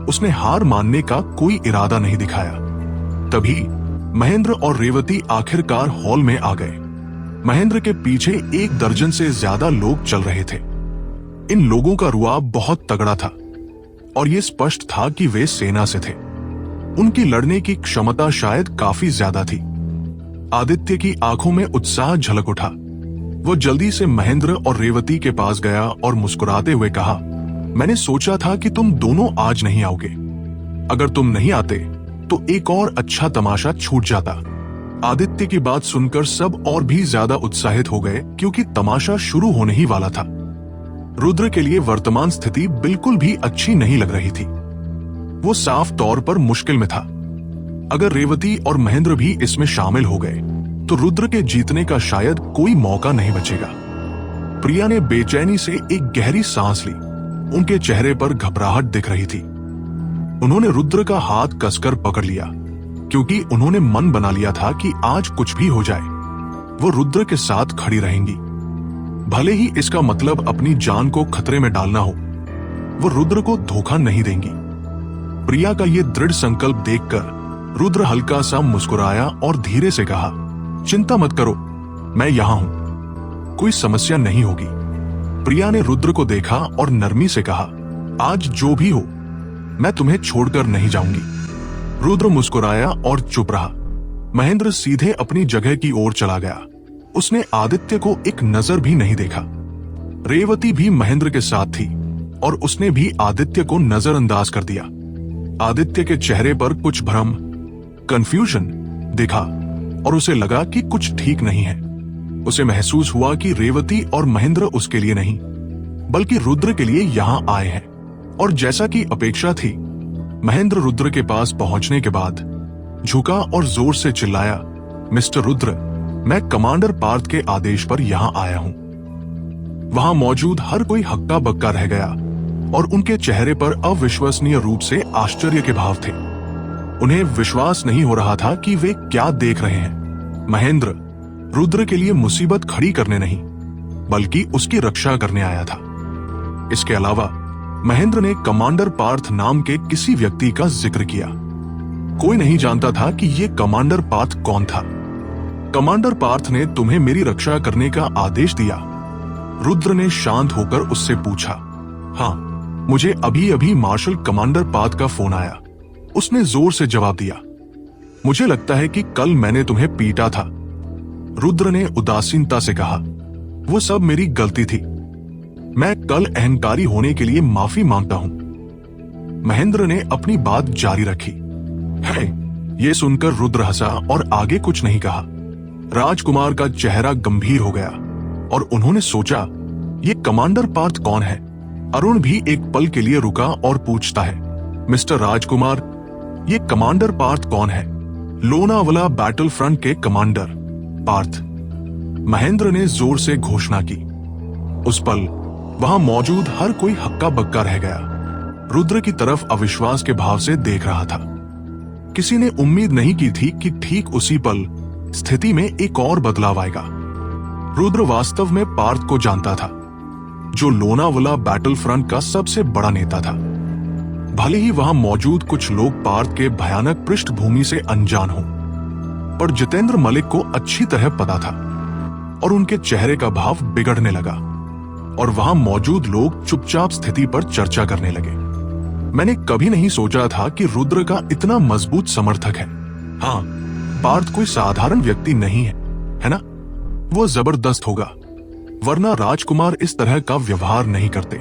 S1: उसने हार मानने का कोई इरादा नहीं दिखाया। तभी महेंद्र और रेवती आखिरकार हॉल में आ गए। महेंद्र के पीछे 1 दर्जन से ज्यादा लोग चल रहे थे। इन लोगों का रुआब बहुत तगड़ा था और यह स्पष्ट था कि वे सेना से थे। उनकी लड़ने की क्षमता शायद काफी ज्यादा थी। आदित्य की आंखों में उत्साह झलक उठा। वो जल्दी से महेंद्र और रेवती के पास गया और मुस्कुराते हुए कहा, मैंने सोचा था कि तुम दोनों आज नहीं आओगे। अगर तुम नहीं आते तो एक और अच्छा तमाशा छूट जाता। आदित्य की बात सुनकर सब और भी ज्यादा उत्साहित हो गए, क्योंकि तमाशा शुरू होने ही वाला था। रुद्र के लिए वर्तमान स्थिति बिल्कुल भी अच्छी नहीं लग रही थी। वो साफ तौर पर मुश्किल में था। अगर रेवती और महेंद्र भी इसमें शामिल हो गए तो रुद्र के जीतने का शायद कोई मौका नहीं बचेगा। प्रिया ने बेचैनी से एक गहरी सांस ली। उनके चेहरे पर घबराहट दिख रही थी। उन्होंने रुद्र का हाथ कसकर पकड़ लिया, क्योंकि उन्होंने मन बना लिया था कि आज कुछ भी हो जाए वो रुद्र के साथ खड़ी रहेंगी, भले ही इसका मतलब अपनी जान को खतरे में डालना हो। वो रुद्र को धोखा नहीं देंगी। प्रिया का ये दृढ़ संकल्प देखकर रुद्र हल्का सा मुस्कुराया और धीरे से कहा, चिंता मत करो, मैं यहां हूं, कोई समस्या नहीं होगी। प्रिया ने रुद्र को देखा और नरमी से कहा, आज जो भी हो मैं तुम्हें छोड़कर नहीं जाऊंगी। रुद्र मुस्कुराया और चुप रहा। महेंद्र सीधे अपनी जगह की ओर चला गया। उसने आदित्य को एक नजर भी नहीं देखा। रेवती भी महेंद्र के साथ थी और उसने भी आदित्य को नजरअंदाज कर दिया। आदित्य के चेहरे पर कुछ भ्रम, कंफ्यूजन दिखा और उसे लगा कि कुछ ठीक नहीं है। उसे महसूस हुआ कि रेवती और महेंद्र उसके लिए नहीं बल्कि रुद्र के लिए यहां आए हैं। और जैसा कि अपेक्षा थी, महेंद्र रुद्र के पास पहुंचने के बाद झुका और जोर से चिल्लाया, मिस्टर रुद्र, मैं कमांडर पार्थ के आदेश पर यहां आया हूं। वहां मौजूद हर कोई हक्का बक्का रह गया और उनके चेहरे पर अविश्वसनीय रूप से आश्चर्य के भाव थे। उन्हें विश्वास नहीं हो रहा था कि वे क्या देख रहे हैं। महेंद्र रुद्र के लिए मुसीबत खड़ी करने नहीं बल्कि उसकी रक्षा करने आया था। इसके अलावा महेंद्र ने कमांडर पार्थ नाम के किसी व्यक्ति का जिक्र किया। कोई नहीं जानता था कि ये कमांडर पार्थ कौन था। कमांडर पार्थ ने तुम्हें मेरी रक्षा करने का आदेश दिया? रुद्र ने शांत होकर उससे पूछा। हाँ, मुझे अभी अभी मार्शल कमांडर पार्थ का फोन आया, उसने जोर से जवाब दिया। मुझे लगता है कि कल मैंने तुम्हें पीटा था, रुद्र ने उदासीनता से कहा। वो सब मेरी गलती थी, मैं कल अहंकारी होने के लिए माफी मांगता हूं। महेंद्र ने अपनी बात जारी रखी। है, ये सुनकर रुद्र हंसा और आगे कुछ नहीं कहा। राजकुमार का चेहरा गंभीर हो गया और उन्होंने सोचा, ये कमांडर पार्थ कौन है? अरुण भी एक पल के लिए रुका और पूछता है, मिस्टर राजकुमार, ये कमांडर पार्थ कौन है? लोनावाला बैटल फ्रंट के कमांडर पार्थ, महेंद्र ने जोर से घोषणा की। उस पल वहां मौजूद हर कोई हक्का बक्का रह गया। रुद्र की तरफ अविश्वास के भाव से देख रहा था। किसी ने उम्मीद नहीं की थी कि ठीक उसी पल स्थिति में एक और बदलाव आएगा। रुद्र वास्तव में पार्थ को जानता था, जो लोनावाला बैटल फ्रंट का सबसे बड़ा नेता था। भले ही वहां मौजूद कुछ लोग पार्थ के भयानक पृष्ठभूमि से अनजान हों, पर जितेंद्र मलिक को अच्छी तरह पता था और उनके चेहरे का भाव बिगड़ने लगा और वहां मौजूद लोग चुपचाप स्थिति पर चर्चा करने लगे। मैंने कभी नहीं सोचा था कि रुद्र का इतना मजबूत समर्थक है। हाँ, पार्थ कोई साधारण व्यक्ति नहीं है ना? वो जबरदस्त होगा, वरना राजकुमार इस तरह का व्यवहार नहीं करते।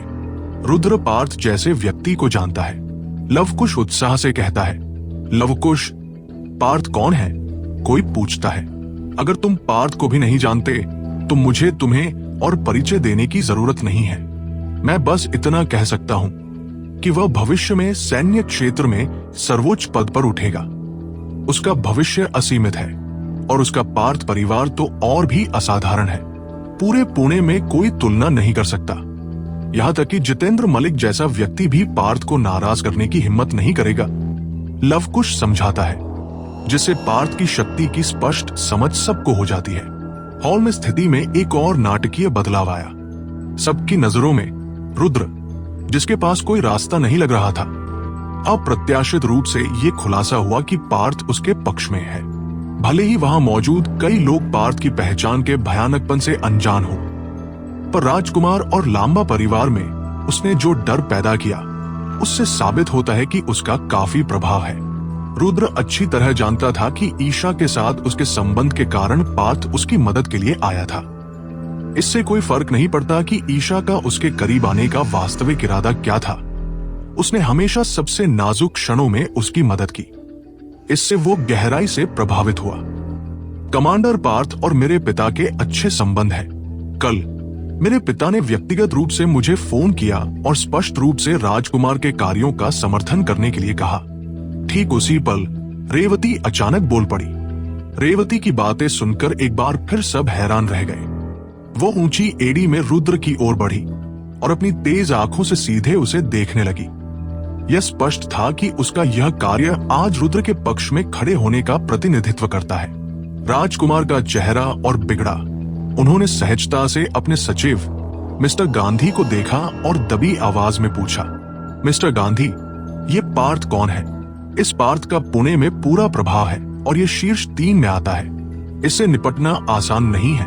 S1: रुद्र पार्थ जैसे व्यक्ति को जानता है। लवकुश उत्साह से कहता है, लवकुश, पार्थ कौन है? कोई पूछता है। अगर तुम पार्थ को भी नहीं जानते तो मुझे तुम्हें और परिचय देने की जरूरत नहीं है। मैं बस इतना कह सकता हूं कि वह भविष्य में सैन्य क्षेत्र में सर्वोच्च पद पर उठेगा। उसका भविष्य असीमित है और उसका पार्थ परिवार तो और भी असाधारण है। पूरे पुणे में कोई तुलना नहीं कर सकता। यहां तक कि जितेंद्र मलिक जैसा व्यक्ति भी पार्थ को नाराज करने की हिम्मत नहीं करेगा। लवकुश समझाता है, जिससे पार्थ की शक्ति की स्पष्ट समझ सबको हो जाती है। हॉल में स्थिति में एक और नाटकीय बदलाव आया। सबकी नजरों में रुद्र, जिसके पास कोई रास्ता नहीं लग रहा था, अप्रत्याशित रूप से ये खुलासा हुआ कि पार्थ उसके पक्ष में है। भले ही वहां मौजूद कई लोग पार्थ की पहचान के भयानकपन से अनजान हो, पर राजकुमार और लांबा परिवार में उसने जो डर पैदा किया, उससे साबित होता है कि उसका काफी प्रभाव है। रुद्र अच्छी तरह जानता था कि ईशा के साथ उसके संबंध के कारण पार्थ उसकी मदद के लिए आया था। इससे कोई फर्क नहीं पड़ता कि ईशा का उसके करीब आने का वास्तविक इरादा क्या था। उसने हमेशा सबसे नाजुक क्षणों में उसकी मदद की। इससे वो गहराई से प्रभावित हुआ। कमांडर पार्थ और मेरे पिता के अच्छे संबंध हैं। कल मेरे पिता ने व्यक्तिगत रूप से मुझे फोन किया और स्पष्ट रूप से राजकुमार के कार्यों का समर्थन करने के लिए कहा। ठीक उसी पल रेवती अचानक बोल पड़ी। रेवती की बातें सुनकर एक बार फिर सब हैरान रह गए। वो ऊंची एड़ी में रुद्र की ओर बढ़ी और अपनी तेज आंखों से सीधे उसे देखने लगी। यह स्पष्ट था कि उसका यह कार्य आज रुद्र के पक्ष में खड़े होने का प्रतिनिधित्व करता है। राजकुमार का चेहरा और बिगड़ा। उन्होंने सहजता से अपने सचिव मिस्टर गांधी को देखा और दबी आवाज में पूछा, मिस्टर गांधी, ये पार्थ कौन है? इस पार्थ का पुणे में पूरा प्रभाव है और ये शीर्ष 3 में आता है। इससे निपटना आसान नहीं है।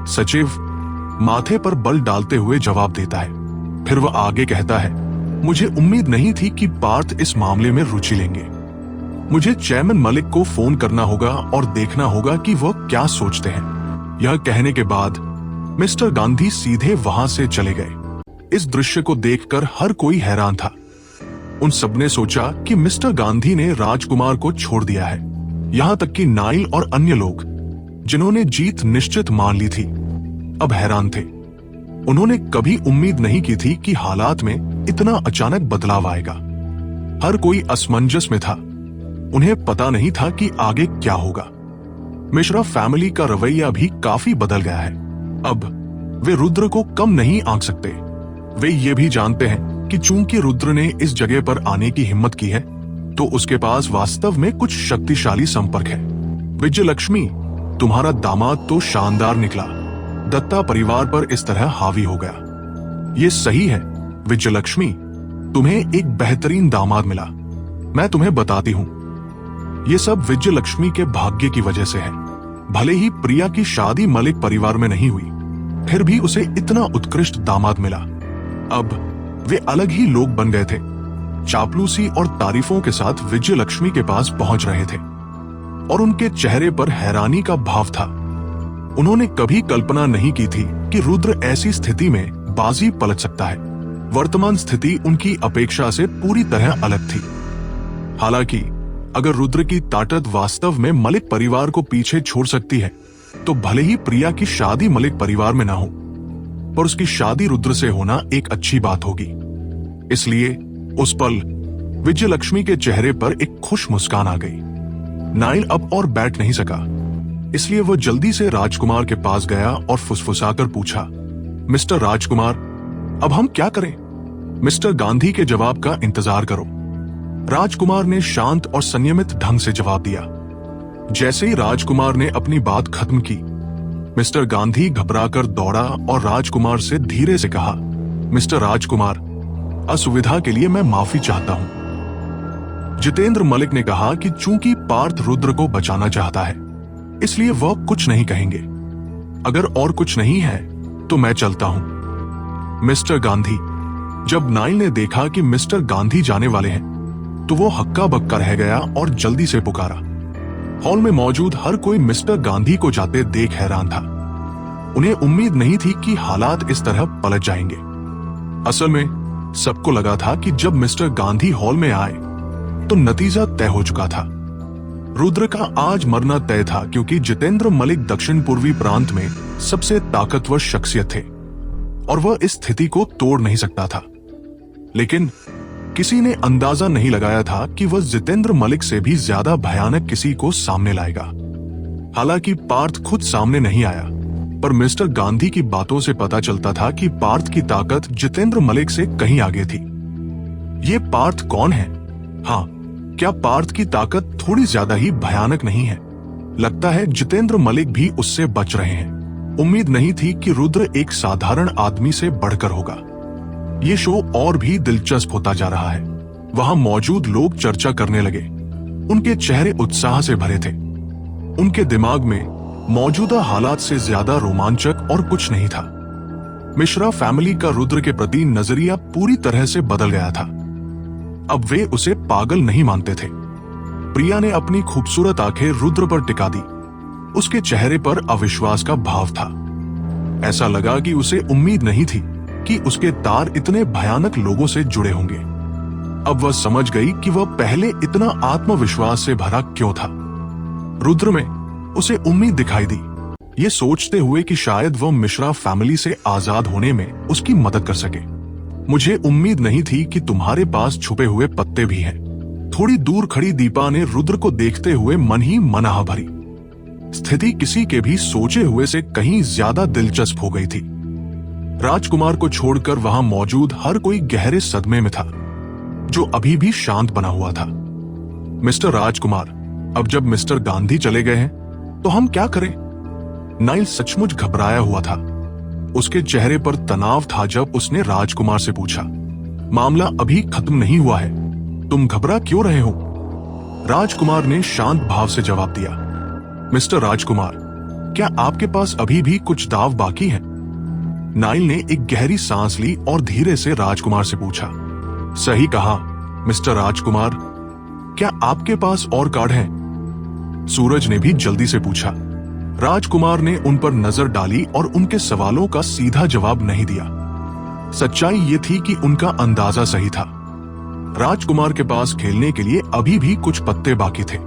S1: सचिव माथे पर बल डालते हुए जवाब देता है। फिर वह आगे कहता है, मुझे उम्मीद नहीं थी कि पार्थ इस मामले में रुचि लेंगे। मुझे चेयरमैन मलिक को फोन करना होगा और देखना होगा कि वह क्या सोचते हैं। यह कहने के बाद मिस्टर गांधी सीधे वहां से चले गए। इस दृश्य को देखकर हर कोई हैरान था। उन सबने सोचा कि मिस्टर गांधी ने राजकुमार को छोड़ दिया है। यहां तक कि नाइल और अन्य लोग जिन्होंने जीत निश्चित मान ली थी, अब हैरान थे। उन्होंने कभी उम्मीद नहीं की थी कि हालात में इतना अचानक बदलाव आएगा। हर कोई असमंजस में था। उन्हें पता नहीं था कि आगे क्या होगा। मिश्रा फैमिली का रवैया भी काफी बदल गया है। अब वे रुद्र को कम नहीं आंक सकते। वे ये भी जानते हैं कि चूंकि रुद्र ने इस जगह पर आने की हिम्मत की है, तो उसके पास वास्तव में कुछ शक्तिशाली संपर्क है। विजयलक्ष्मी, तुम्हारा दामाद तो शानदार निकला। दत्ता परिवार पर इस तरह हावी हो गया। ये सही है विजयलक्ष्मी, तुम्हें एक बेहतरीन दामाद मिला। मैं तुम्हें बताती हूँ, ये सब विजयलक्ष्मी के भाग्य की वजह से है। भले ही प्रिया की शादी मलिक परिवार में नहीं हुई, फिर भी उसे इतना उत्कृष्ट दामाद मिला। अब वे अलग ही लोग बन गए थे। चापलूसी और तारीफों के साथ विजयलक्ष्मी के पास पहुंच रहे थे और उनके चेहरे पर हैरानी का भाव था। उन्होंने कभी कल्पना नहीं की थी कि रुद्र ऐसी स्थिति में बाजी पलट सकता है। वर्तमान स्थिति उनकी अपेक्षा से पूरी तरह अलग थी। हालांकि अगर रुद्र की ताकत वास्तव में मलिक परिवार को पीछे छोड़ सकती है, तो भले ही प्रिया की शादी मलिक परिवार में ना हो, पर उसकी शादी रुद्र से होना एक अच्छी बात होगी। इसलिए उस पल विजयलक्ष्मी के चेहरे पर एक खुश मुस्कान आ गई। नाइल अब और बैठ नहीं सका, इसलिए वह जल्दी से राजकुमार के पास गया और फुसफुसाकर पूछा, मिस्टर राजकुमार, अब हम क्या करें? मिस्टर गांधी के जवाब का इंतजार करो। राजकुमार ने शांत और संयमित ढंग से जवाब दिया। जैसे ही राजकुमार ने अपनी बात खत्म की, मिस्टर गांधी घबराकर दौड़ा और राजकुमार से धीरे से कहा, मिस्टर राजकुमार, असुविधा के लिए मैं माफी चाहता हूं। जितेंद्र मलिक ने कहा कि चूंकि पार्थ रुद्र को बचाना चाहता है, इसलिए वह कुछ नहीं कहेंगे। अगर और कुछ नहीं है तो मैं चलता हूं। मिस्टर गांधी। जब नाइल ने देखा कि मिस्टर गांधी जाने वाले हैं, तो वो हक्का बक्का रह गया और जल्दी से पुकारा। हॉल में मौजूद हर कोई मिस्टर गांधी को जाते देख हैरान था। उन्हें उम्मीद नहीं थी कि हालात इस तरह पलट जाएंगे। असल में सबको लगा था कि जब मिस्टर गांधी हॉल में आए तो नतीजा तय हो चुका था। रुद्र का आज मरना तय था, क्योंकि जितेंद्र मलिक दक्षिण पूर्वी प्रांत में सबसे ताकतवर शख्सियत थे और वह इस स्थिति को तोड़ नहीं सकता था। लेकिन किसी ने अंदाजा नहीं लगाया था कि वह जितेंद्र मलिक से भी ज्यादा भयानक किसी को सामने लाएगा। हालांकि पार्थ खुद सामने नहीं आया, पर मिस्टर गांधी की बातों से पता चलता था कि पार्थ की ताकत जितेंद्र मलिक से कहीं आगे थी। ये पार्थ कौन है? हाँ, क्या पार्थ की ताकत थोड़ी ज्यादा ही भयानक नहीं है? लगता है जितेंद्र मलिक भी उससे बच रहे हैं। उम्मीद नहीं थी कि रुद्र एक साधारण आदमी से बढ़कर होगा। ये शो और भी दिलचस्प होता जा रहा है। वहां मौजूद लोग चर्चा करने लगे। उनके चेहरे उत्साह से भरे थे। उनके दिमाग में मौजूदा हालात से ज्यादा रोमांचक और कुछ नहीं था। मिश्रा फैमिली का रुद्र के प्रति नजरिया पूरी तरह से बदल गया था। अब वे उसे पागल नहीं मानते थे। प्रिया ने अपनी खूबसूरत आंखें रुद्र पर टिका दी। उसके चेहरे पर अविश्वास का भाव था। ऐसा लगा कि उसे उम्मीद नहीं थी कि उसके तार इतने भयानक लोगों से जुड़े होंगे। अब वह समझ गई कि वह पहले इतना आत्मविश्वास से भरा क्यों था। रुद्र में उसे उम्मीद दिखाई दी, ये सोचते हुए कि शायद वह मिश्रा फैमिली से आजाद होने में उसकी मदद कर सके। मुझे उम्मीद नहीं थी कि तुम्हारे पास छुपे हुए पत्ते भी हैं। थोड़ी दूर खड़ी दीपा ने रुद्र को देखते हुए मन ही मन आह भरी। स्थिति किसी के भी सोचे हुए से कहीं ज्यादा दिलचस्प हो गई थी। राजकुमार को छोड़कर वहां मौजूद हर कोई गहरे सदमे में था, जो अभी भी शांत बना हुआ था। मिस्टर राजकुमार, अब जब मिस्टर गांधी चले गए हैं तो हम क्या करें? नाइल सचमुच घबराया हुआ था। उसके चेहरे पर तनाव था जब उसने राजकुमार से पूछा, मामला अभी खत्म नहीं हुआ है, तुम घबरा क्यों रहे हो? राजकुमार ने शांत भाव से जवाब दिया, मिस्टर राजकुमार, क्या आपके पास अभी भी कुछ दाव बाकी है? नाइल ने एक गहरी सांस ली और धीरे से राजकुमार से पूछा, सही कहा मिस्टर राजकुमार, क्या आपके पास और कार्ड हैं? सूरज ने भी जल्दी से पूछा। राजकुमार ने उन पर नजर डाली और उनके सवालों का सीधा जवाब नहीं दिया। सच्चाई ये थी कि उनका अंदाजा सही था। राजकुमार के पास खेलने के लिए अभी भी कुछ पत्ते बाकी थे।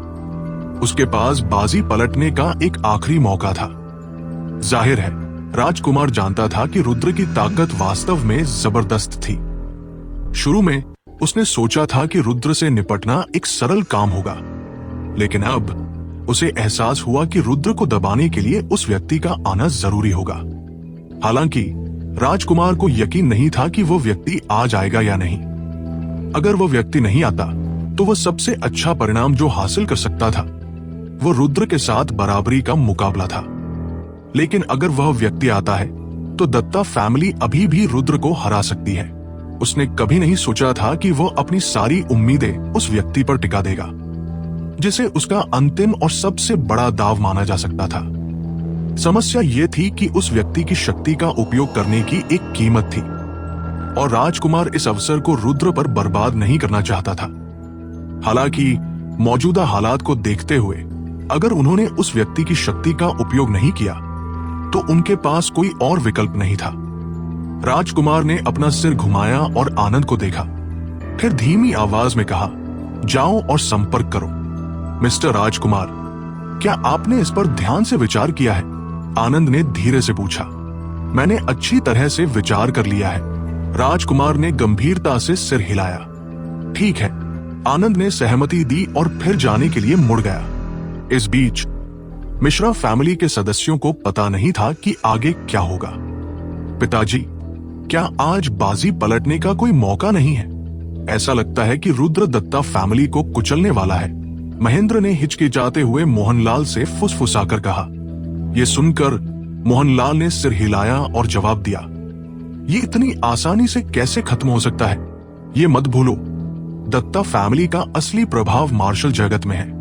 S1: उसके पास बाजी पलटने का एक आखिरी मौका था। जाहिर है राजकुमार जानता था कि रुद्र की ताकत वास्तव में जबरदस्त थी। शुरू में उसने सोचा था कि रुद्र से निपटना एक सरल काम होगा, लेकिन अब उसे एहसास हुआ कि रुद्र को दबाने के लिए उस व्यक्ति का आना जरूरी होगा। हालांकि राजकुमार को यकीन नहीं था कि वो व्यक्ति आ जाएगा या नहीं। अगर वो व्यक्ति नहीं आता तो वह सबसे अच्छा परिणाम जो हासिल कर सकता था वो रुद्र के साथ बराबरी का मुकाबला था। लेकिन अगर वह व्यक्ति आता है तो दत्ता फैमिली अभी भी रुद्र को हरा सकती है। उसने कभी नहीं सोचा था कि वो अपनी सारी उम्मीदें उस व्यक्ति पर टिका देगा, जिसे उसका अंतिम और सबसे बड़ा दाव माना जा सकता था। समस्या ये थी कि उस व्यक्ति की शक्ति का उपयोग करने की एक कीमत थी, और राजकुमार इस अवसर को रुद्र पर बर्बाद नहीं करना चाहता था। हालांकि मौजूदा हालात को देखते हुए अगर उन्होंने उस व्यक्ति की शक्ति का उपयोग नहीं किया तो उनके पास कोई और विकल्प नहीं था। राजकुमार ने अपना सिर घुमाया और आनंद को देखा, फिर धीमी आवाज में कहा, जाओ और संपर्क करो। मिस्टर राजकुमार, क्या आपने इस पर ध्यान से विचार किया है? आनंद ने धीरे से पूछा। मैंने अच्छी तरह से विचार कर लिया है। राजकुमार ने गंभीरता से सिर हिलाया। ठीक है, आनंद ने सहमति दी और फिर जाने के लिए मुड़ गया। इस बीच मिश्रा फैमिली के सदस्यों को पता नहीं था कि आगे क्या होगा। पिताजी, क्या आज बाजी पलटने का कोई मौका नहीं है? ऐसा लगता है कि रुद्र दत्ता फैमिली को कुचलने वाला है, महेंद्र ने हिचकिचाते हुए मोहनलाल से फुसफुसाकर कहा। यह सुनकर मोहनलाल ने सिर हिलाया और जवाब दिया, ये इतनी आसानी से कैसे खत्म हो सकता है? ये मत भूलो, दत्ता फैमिली का असली प्रभाव मार्शल जगत में है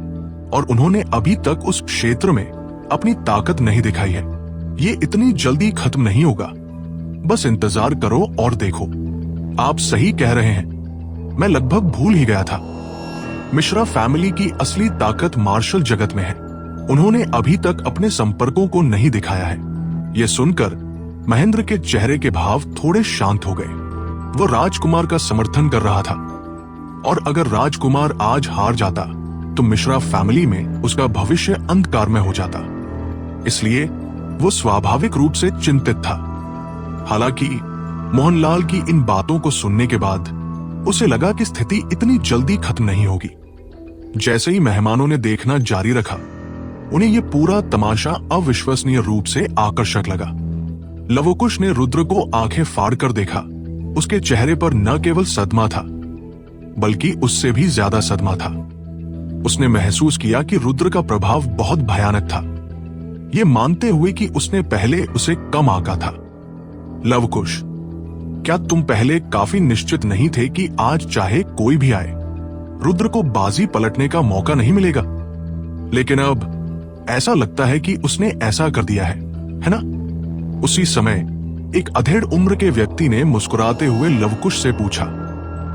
S1: और उन्होंने अभी तक उस क्षेत्र में अपनी ताकत नहीं दिखाई है। ये इतनी जल्दी खत्म नहीं होगा, बस इंतजार करो और देखो। आप सही कह रहे हैं, मैं लगभग भूल ही गया था। मिश्रा फैमिली की असली ताकत मार्शल जगत में है। उन्होंने अभी तक अपने संपर्कों को नहीं दिखाया है। यह सुनकर महेंद्र के चेहरे के भाव थोड़े शांत हो गए। वो राजकुमार का समर्थन कर रहा था, और अगर राजकुमार आज हार जाता तो मिश्रा फैमिली में उसका भविष्य अंधकार में हो जाता। इसलिए वो स्वाभाविक रूप से चिंतित था। हालांकि मोहनलाल की इन बातों को सुनने के बाद उसे लगा कि स्थिति इतनी जल्दी खत्म नहीं होगी। जैसे ही मेहमानों ने देखना जारी रखा, उन्हें यह पूरा तमाशा अविश्वसनीय रूप से आकर्षक लगा। लवकुश ने रुद्र को आंखें फाड़कर देखा। उसके चेहरे पर न केवल सदमा था, बल्कि उससे भी ज्यादा सदमा था। उसने महसूस किया कि रुद्र का प्रभाव बहुत भयानक था, ये मानते हुए कि उसने पहले उसे कम आंका था। लवकुश, क्या तुम पहले काफी निश्चित नहीं थे कि आज चाहे कोई भी आए, रुद्र को बाजी पलटने का मौका नहीं मिलेगा? लेकिन अब ऐसा लगता है कि उसने ऐसा कर दिया है ना? उसी समय एक अधेड़ उम्र के व्यक्ति ने मुस्कुराते हुए लवकुश से पूछा।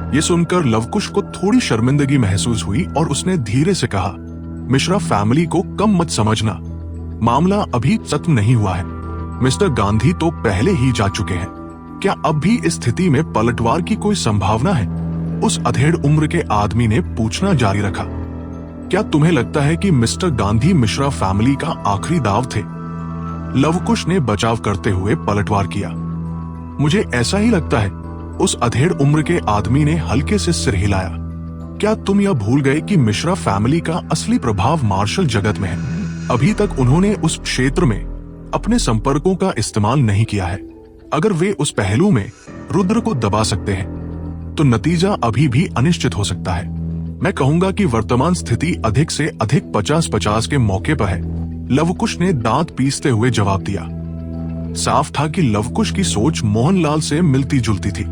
S1: यह सुनकर लवकुश को थोड़ी शर्मिंदगी महसूस हुई और उसने धीरे से कहा, मिश्रा फैमिली को कम मत समझना, मामला अभी खत्म नहीं हुआ है। मिस्टर गांधी तो पहले ही जा चुके हैं। क्या अब भी इस स्थिति में पलटवार की कोई संभावना है? उस अधेड़ उम्र के आदमी ने पूछना जारी रखा। क्या तुम्हें लगता है कि मिस्टर गांधी मिश्रा फैमिली का आखिरी दाव थे? लवकुश ने बचाव करते हुए पलटवार किया। मुझे ऐसा ही लगता है, उस अधेड़ उम्र के आदमी ने हल्के से सिर हिलाया। क्या तुम यह भूल गए कि मिश्रा फैमिली का असली प्रभाव मार्शल जगत में है? अभी तक उन्होंने उस क्षेत्र में अपने संपर्कों का इस्तेमाल नहीं किया है। अगर वे उस पहलू में रुद्र को दबा सकते हैं तो नतीजा अभी भी अनिश्चित हो सकता है। मैं कहूंगा कि वर्तमान स्थिति अधिक से अधिक 50-50 के मौके पर है। लवकुश ने दांत पीसते हुए जवाब दिया। साफ था कि लवकुश की सोच मोहनलाल से मिलती जुलती थी।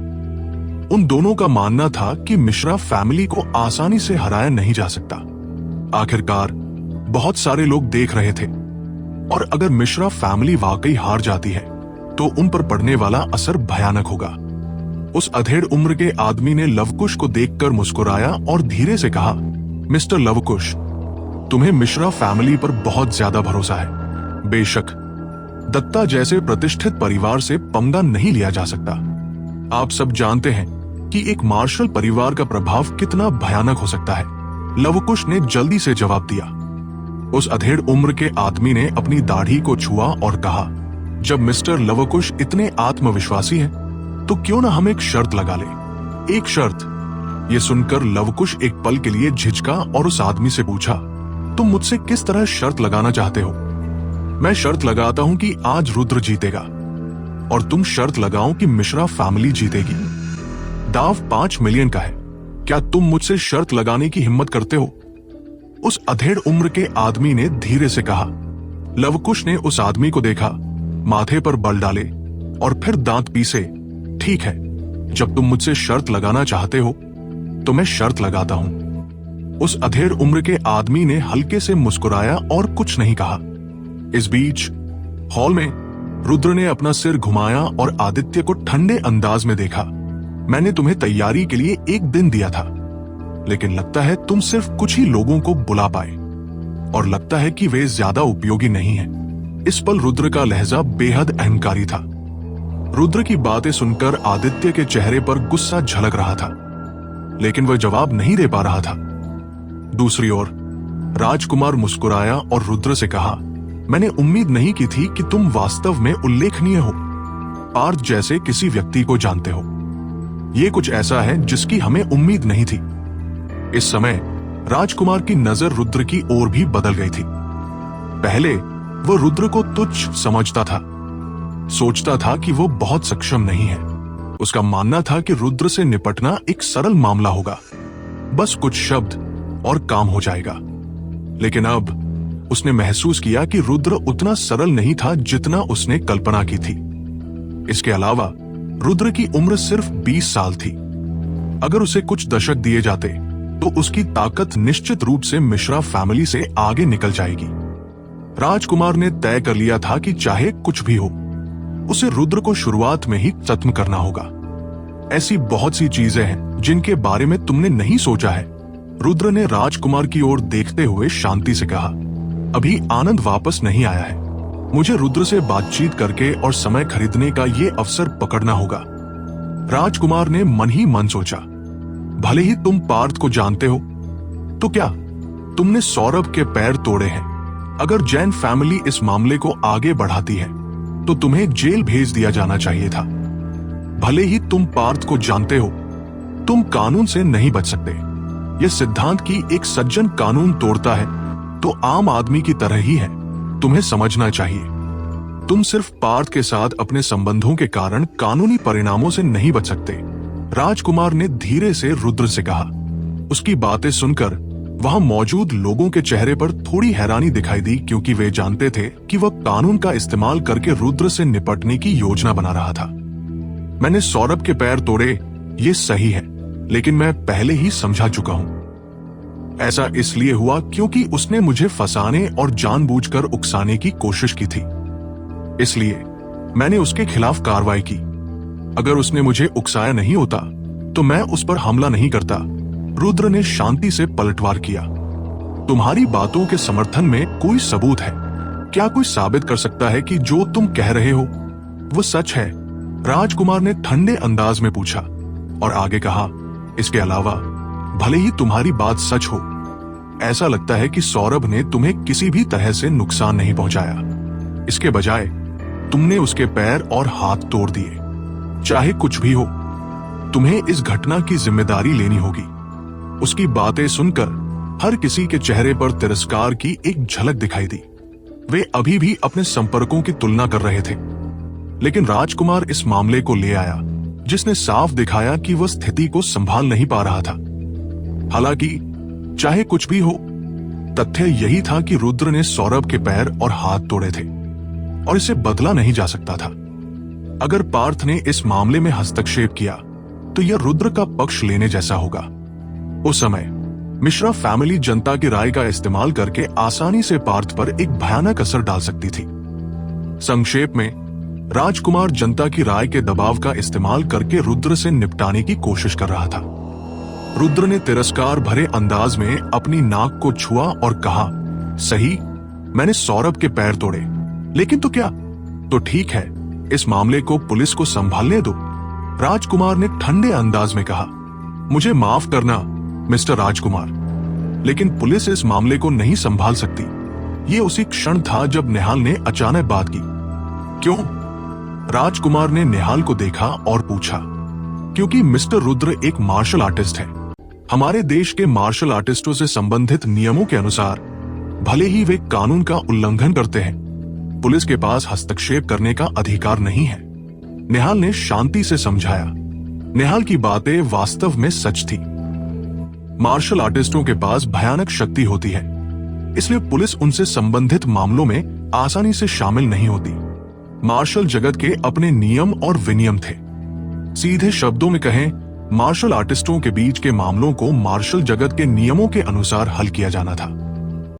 S1: उन दोनों का मानना था कि मिश्रा फैमिली को आसानी से हराया नहीं जा सकता। आखिरकार बहुत सारे लोग देख रहे थे, और अगर मिश्रा फैमिली वाकई हार जाती है तो उन पर पड़ने वाला असर भयानक होगा। उस अधेड़ उम्र के आदमी ने लवकुश को देखकर मुस्कुराया और धीरे से कहा, मिस्टर लवकुश, तुम्हें मिश्रा फैमिली पर बहुत ज्यादा भरोसा है। बेशक दत्ता जैसे प्रतिष्ठित परिवार से पंगा नहीं लिया जा सकता। आप सब जानते हैं कि एक मार्शल परिवार का प्रभाव कितना भयानक हो सकता है। लवकुश ने जल्दी से जवाब दिया। उस अधेड़ उम्र के आदमी ने अपनी दाढ़ी को छुआ और कहा, जब मिस्टर लवकुश इतने आत्मविश्वासी हैं, तो क्यों ना हम एक शर्त लगा ले। एक शर्त? ये सुनकर लवकुश एक पल के लिए झिझका और उस आदमी से पूछा, तुम मुझसे किस तरह शर्त लगाना चाहते हो? मैं शर्त लगाता हूं कि आज रुद्र जीतेगा, और तुम शर्त लगाओ कि मिश्रा फैमिली जीतेगी। दाव 5 मिलियन का है। क्या तुम मुझसे शर्त लगाने की हिम्मत करते हो? उस अधेड़ उम्र के आदमी ने धीरे से कहा। लवकुश ने उस आदमी को देखा, माथे पर बल डाले और फिर दांत पीसे। ठीक है, जब तुम मुझसे शर्त लगाना चाहते हो तो मैं शर्त लगाता हूं। उस अधेड़ उम्र के आदमी ने हल्के से मुस्कुराया और कुछ नहीं कहा। इस बीच हॉल में रुद्र ने अपना सिर घुमाया और आदित्य को ठंडे अंदाज में देखा। मैंने तुम्हें तैयारी के लिए 1 दिन दिया था, लेकिन लगता है तुम सिर्फ कुछ ही लोगों को बुला पाए, और लगता है कि वे ज्यादा उपयोगी नहीं हैं। इस पल रुद्र का लहजा बेहद अहंकारी था। रुद्र की बातें सुनकर आदित्य के चेहरे पर गुस्सा झलक रहा था, लेकिन वह जवाब नहीं दे पा रहा था। दूसरी ओर राजकुमार मुस्कुराया और रुद्र से कहा, मैंने उम्मीद नहीं की थी कि तुम वास्तव में उल्लेखनीय हो, पार्थ जैसे किसी व्यक्ति को जानते हो। ये कुछ ऐसा है जिसकी हमें उम्मीद नहीं थी। इस समय राजकुमार की नजर रुद्र की ओर भी बदल गई थी। पहले वह रुद्र को तुच्छ समझता था, सोचता था कि वो बहुत सक्षम नहीं है। उसका मानना था कि रुद्र से निपटना एक सरल मामला होगा, बस कुछ शब्द और काम हो जाएगा। लेकिन अब उसने महसूस किया कि रुद्र उतना सरल नहीं था जितना उसने कल्पना की थी। इसके अलावा रुद्र की उम्र सिर्फ 20 साल थी। अगर उसे कुछ दशक दिए जाते तो उसकी ताकत निश्चित रूप से मिश्रा फैमिली से आगे निकल जाएगी। राजकुमार ने तय कर लिया था कि चाहे कुछ भी हो, उसे रुद्र को शुरुआत में ही खत्म करना होगा। ऐसी बहुत सी चीजें हैं जिनके बारे में तुमने नहीं सोचा है। रुद्र ने राजकुमार की ओर देखते हुए शांति से कहा, अभी आनंद वापस नहीं आया है। मुझे रुद्र से बातचीत करके और समय खरीदने का ये अवसर पकड़ना होगा। राजकुमार ने मन ही मन सोचा, भले ही तुम पार्थ को जानते हो, तो क्या तुमने सौरभ के पैर तोड़े हैं? अगर जैन फैमिली इस मामले को आगे बढ़ाती है तो तुम्हें जेल भेज दिया जाना चाहिए था। भले ही तुम पार्थ को जानते हो, तुम कानून से नहीं बच सकते। यह सिद्धांत कि एक सज्जन कानून तोड़ता है तो आम आदमी की तरह ही है, तुम्हें समझना चाहिए। तुम सिर्फ पार्थ के साथ अपने संबंधों के कारण कानूनी परिणामों से नहीं बच सकते। राजकुमार ने धीरे से रुद्र से कहा। उसकी बातें सुनकर वहां मौजूद लोगों के चेहरे पर थोड़ी हैरानी दिखाई दी, क्योंकि वे जानते थे कि वह कानून का इस्तेमाल करके रुद्र से निपटने की योजना बना रहा था। मैंने सौरभ के पैर तोड़े, ये सही है, लेकिन मैं पहले ही समझा चुका हूं। ऐसा इसलिए हुआ क्योंकि उसने मुझे फंसाने और जानबूझकर उकसाने की कोशिश की थी, इसलिए मैंने उसके खिलाफ कार्रवाई की। अगर उसने मुझे उकसाया नहीं होता तो मैं उस पर हमला नहीं करता। रुद्र ने शांति से पलटवार किया। तुम्हारी बातों के समर्थन में कोई सबूत है? क्या कोई साबित कर सकता है कि जो तुम कह रहे हो वो सच है? राजकुमार ने ठंडे अंदाज में पूछा और आगे कहा, इसके अलावा भले ही तुम्हारी बात सच हो, ऐसा लगता है कि सौरभ ने तुम्हें किसी भी तरह से नुकसान नहीं पहुंचाया। इसके बजाय तुमने उसके पैर और हाथ तोड़ दिए। चाहे कुछ भी हो, तुम्हें इस घटना की जिम्मेदारी लेनी होगी। उसकी बातें सुनकर हर किसी के चेहरे पर तिरस्कार की एक झलक दिखाई दी। वे अभी भी अपने संपर्कों की तुलना कर रहे थे, लेकिन राजकुमार इस मामले को ले आया जिसने साफ दिखाया कि वह स्थिति को संभाल नहीं पा रहा था। हालांकि चाहे कुछ भी हो, तथ्य यही था कि रुद्र ने सौरभ के पैर और हाथ तोड़े थे और इसे बदला नहीं जा सकता था। अगर पार्थ ने इस मामले में हस्तक्षेप किया तो यह रुद्र का पक्ष लेने जैसा होगा। उस समय मिश्रा फैमिली जनता की राय का इस्तेमाल करके आसानी से पार्थ पर एक भयानक असर डाल सकती थी। संक्षेप में, राजकुमार जनता की राय के दबाव का इस्तेमाल करके रुद्र से निपटाने की कोशिश कर रहा था। रुद्र ने तिरस्कार भरे अंदाज में अपनी नाक को छुआ और कहा, सही, मैंने सौरभ के पैर तोड़े, लेकिन तो क्या? तो ठीक है, इस मामले को पुलिस को संभालने दो। राजकुमार ने ठंडे अंदाज में कहा, मुझे माफ करना मिस्टर राजकुमार, लेकिन पुलिस इस मामले को नहीं संभाल सकती। ये उसी क्षण था जब निहाल ने अचानक बात की। क्यों? राजकुमार ने निहाल को देखा और पूछा। क्योंकि मिस्टर रुद्र एक मार्शल आर्टिस्ट है। हमारे देश के मार्शल आर्टिस्टों से संबंधित नियमों के अनुसार भले ही वे कानून का उल्लंघन करते हैं, पुलिस के पास हस्तक्षेप करने का अधिकार नहीं है, निहाल ने शांति से समझाया। निहाल की बातें वास्तव में सच थी। मार्शल आर्टिस्टों के पास भयानक शक्ति होती है, इसलिए पुलिस उनसे संबंधित मामलों में आसानी से शामिल नहीं होती। मार्शल जगत के अपने नियम और विनियम थे। सीधे शब्दों में कहें, मार्शल आर्टिस्टों के बीच के मामलों को मार्शल जगत के नियमों के अनुसार हल किया जाना था।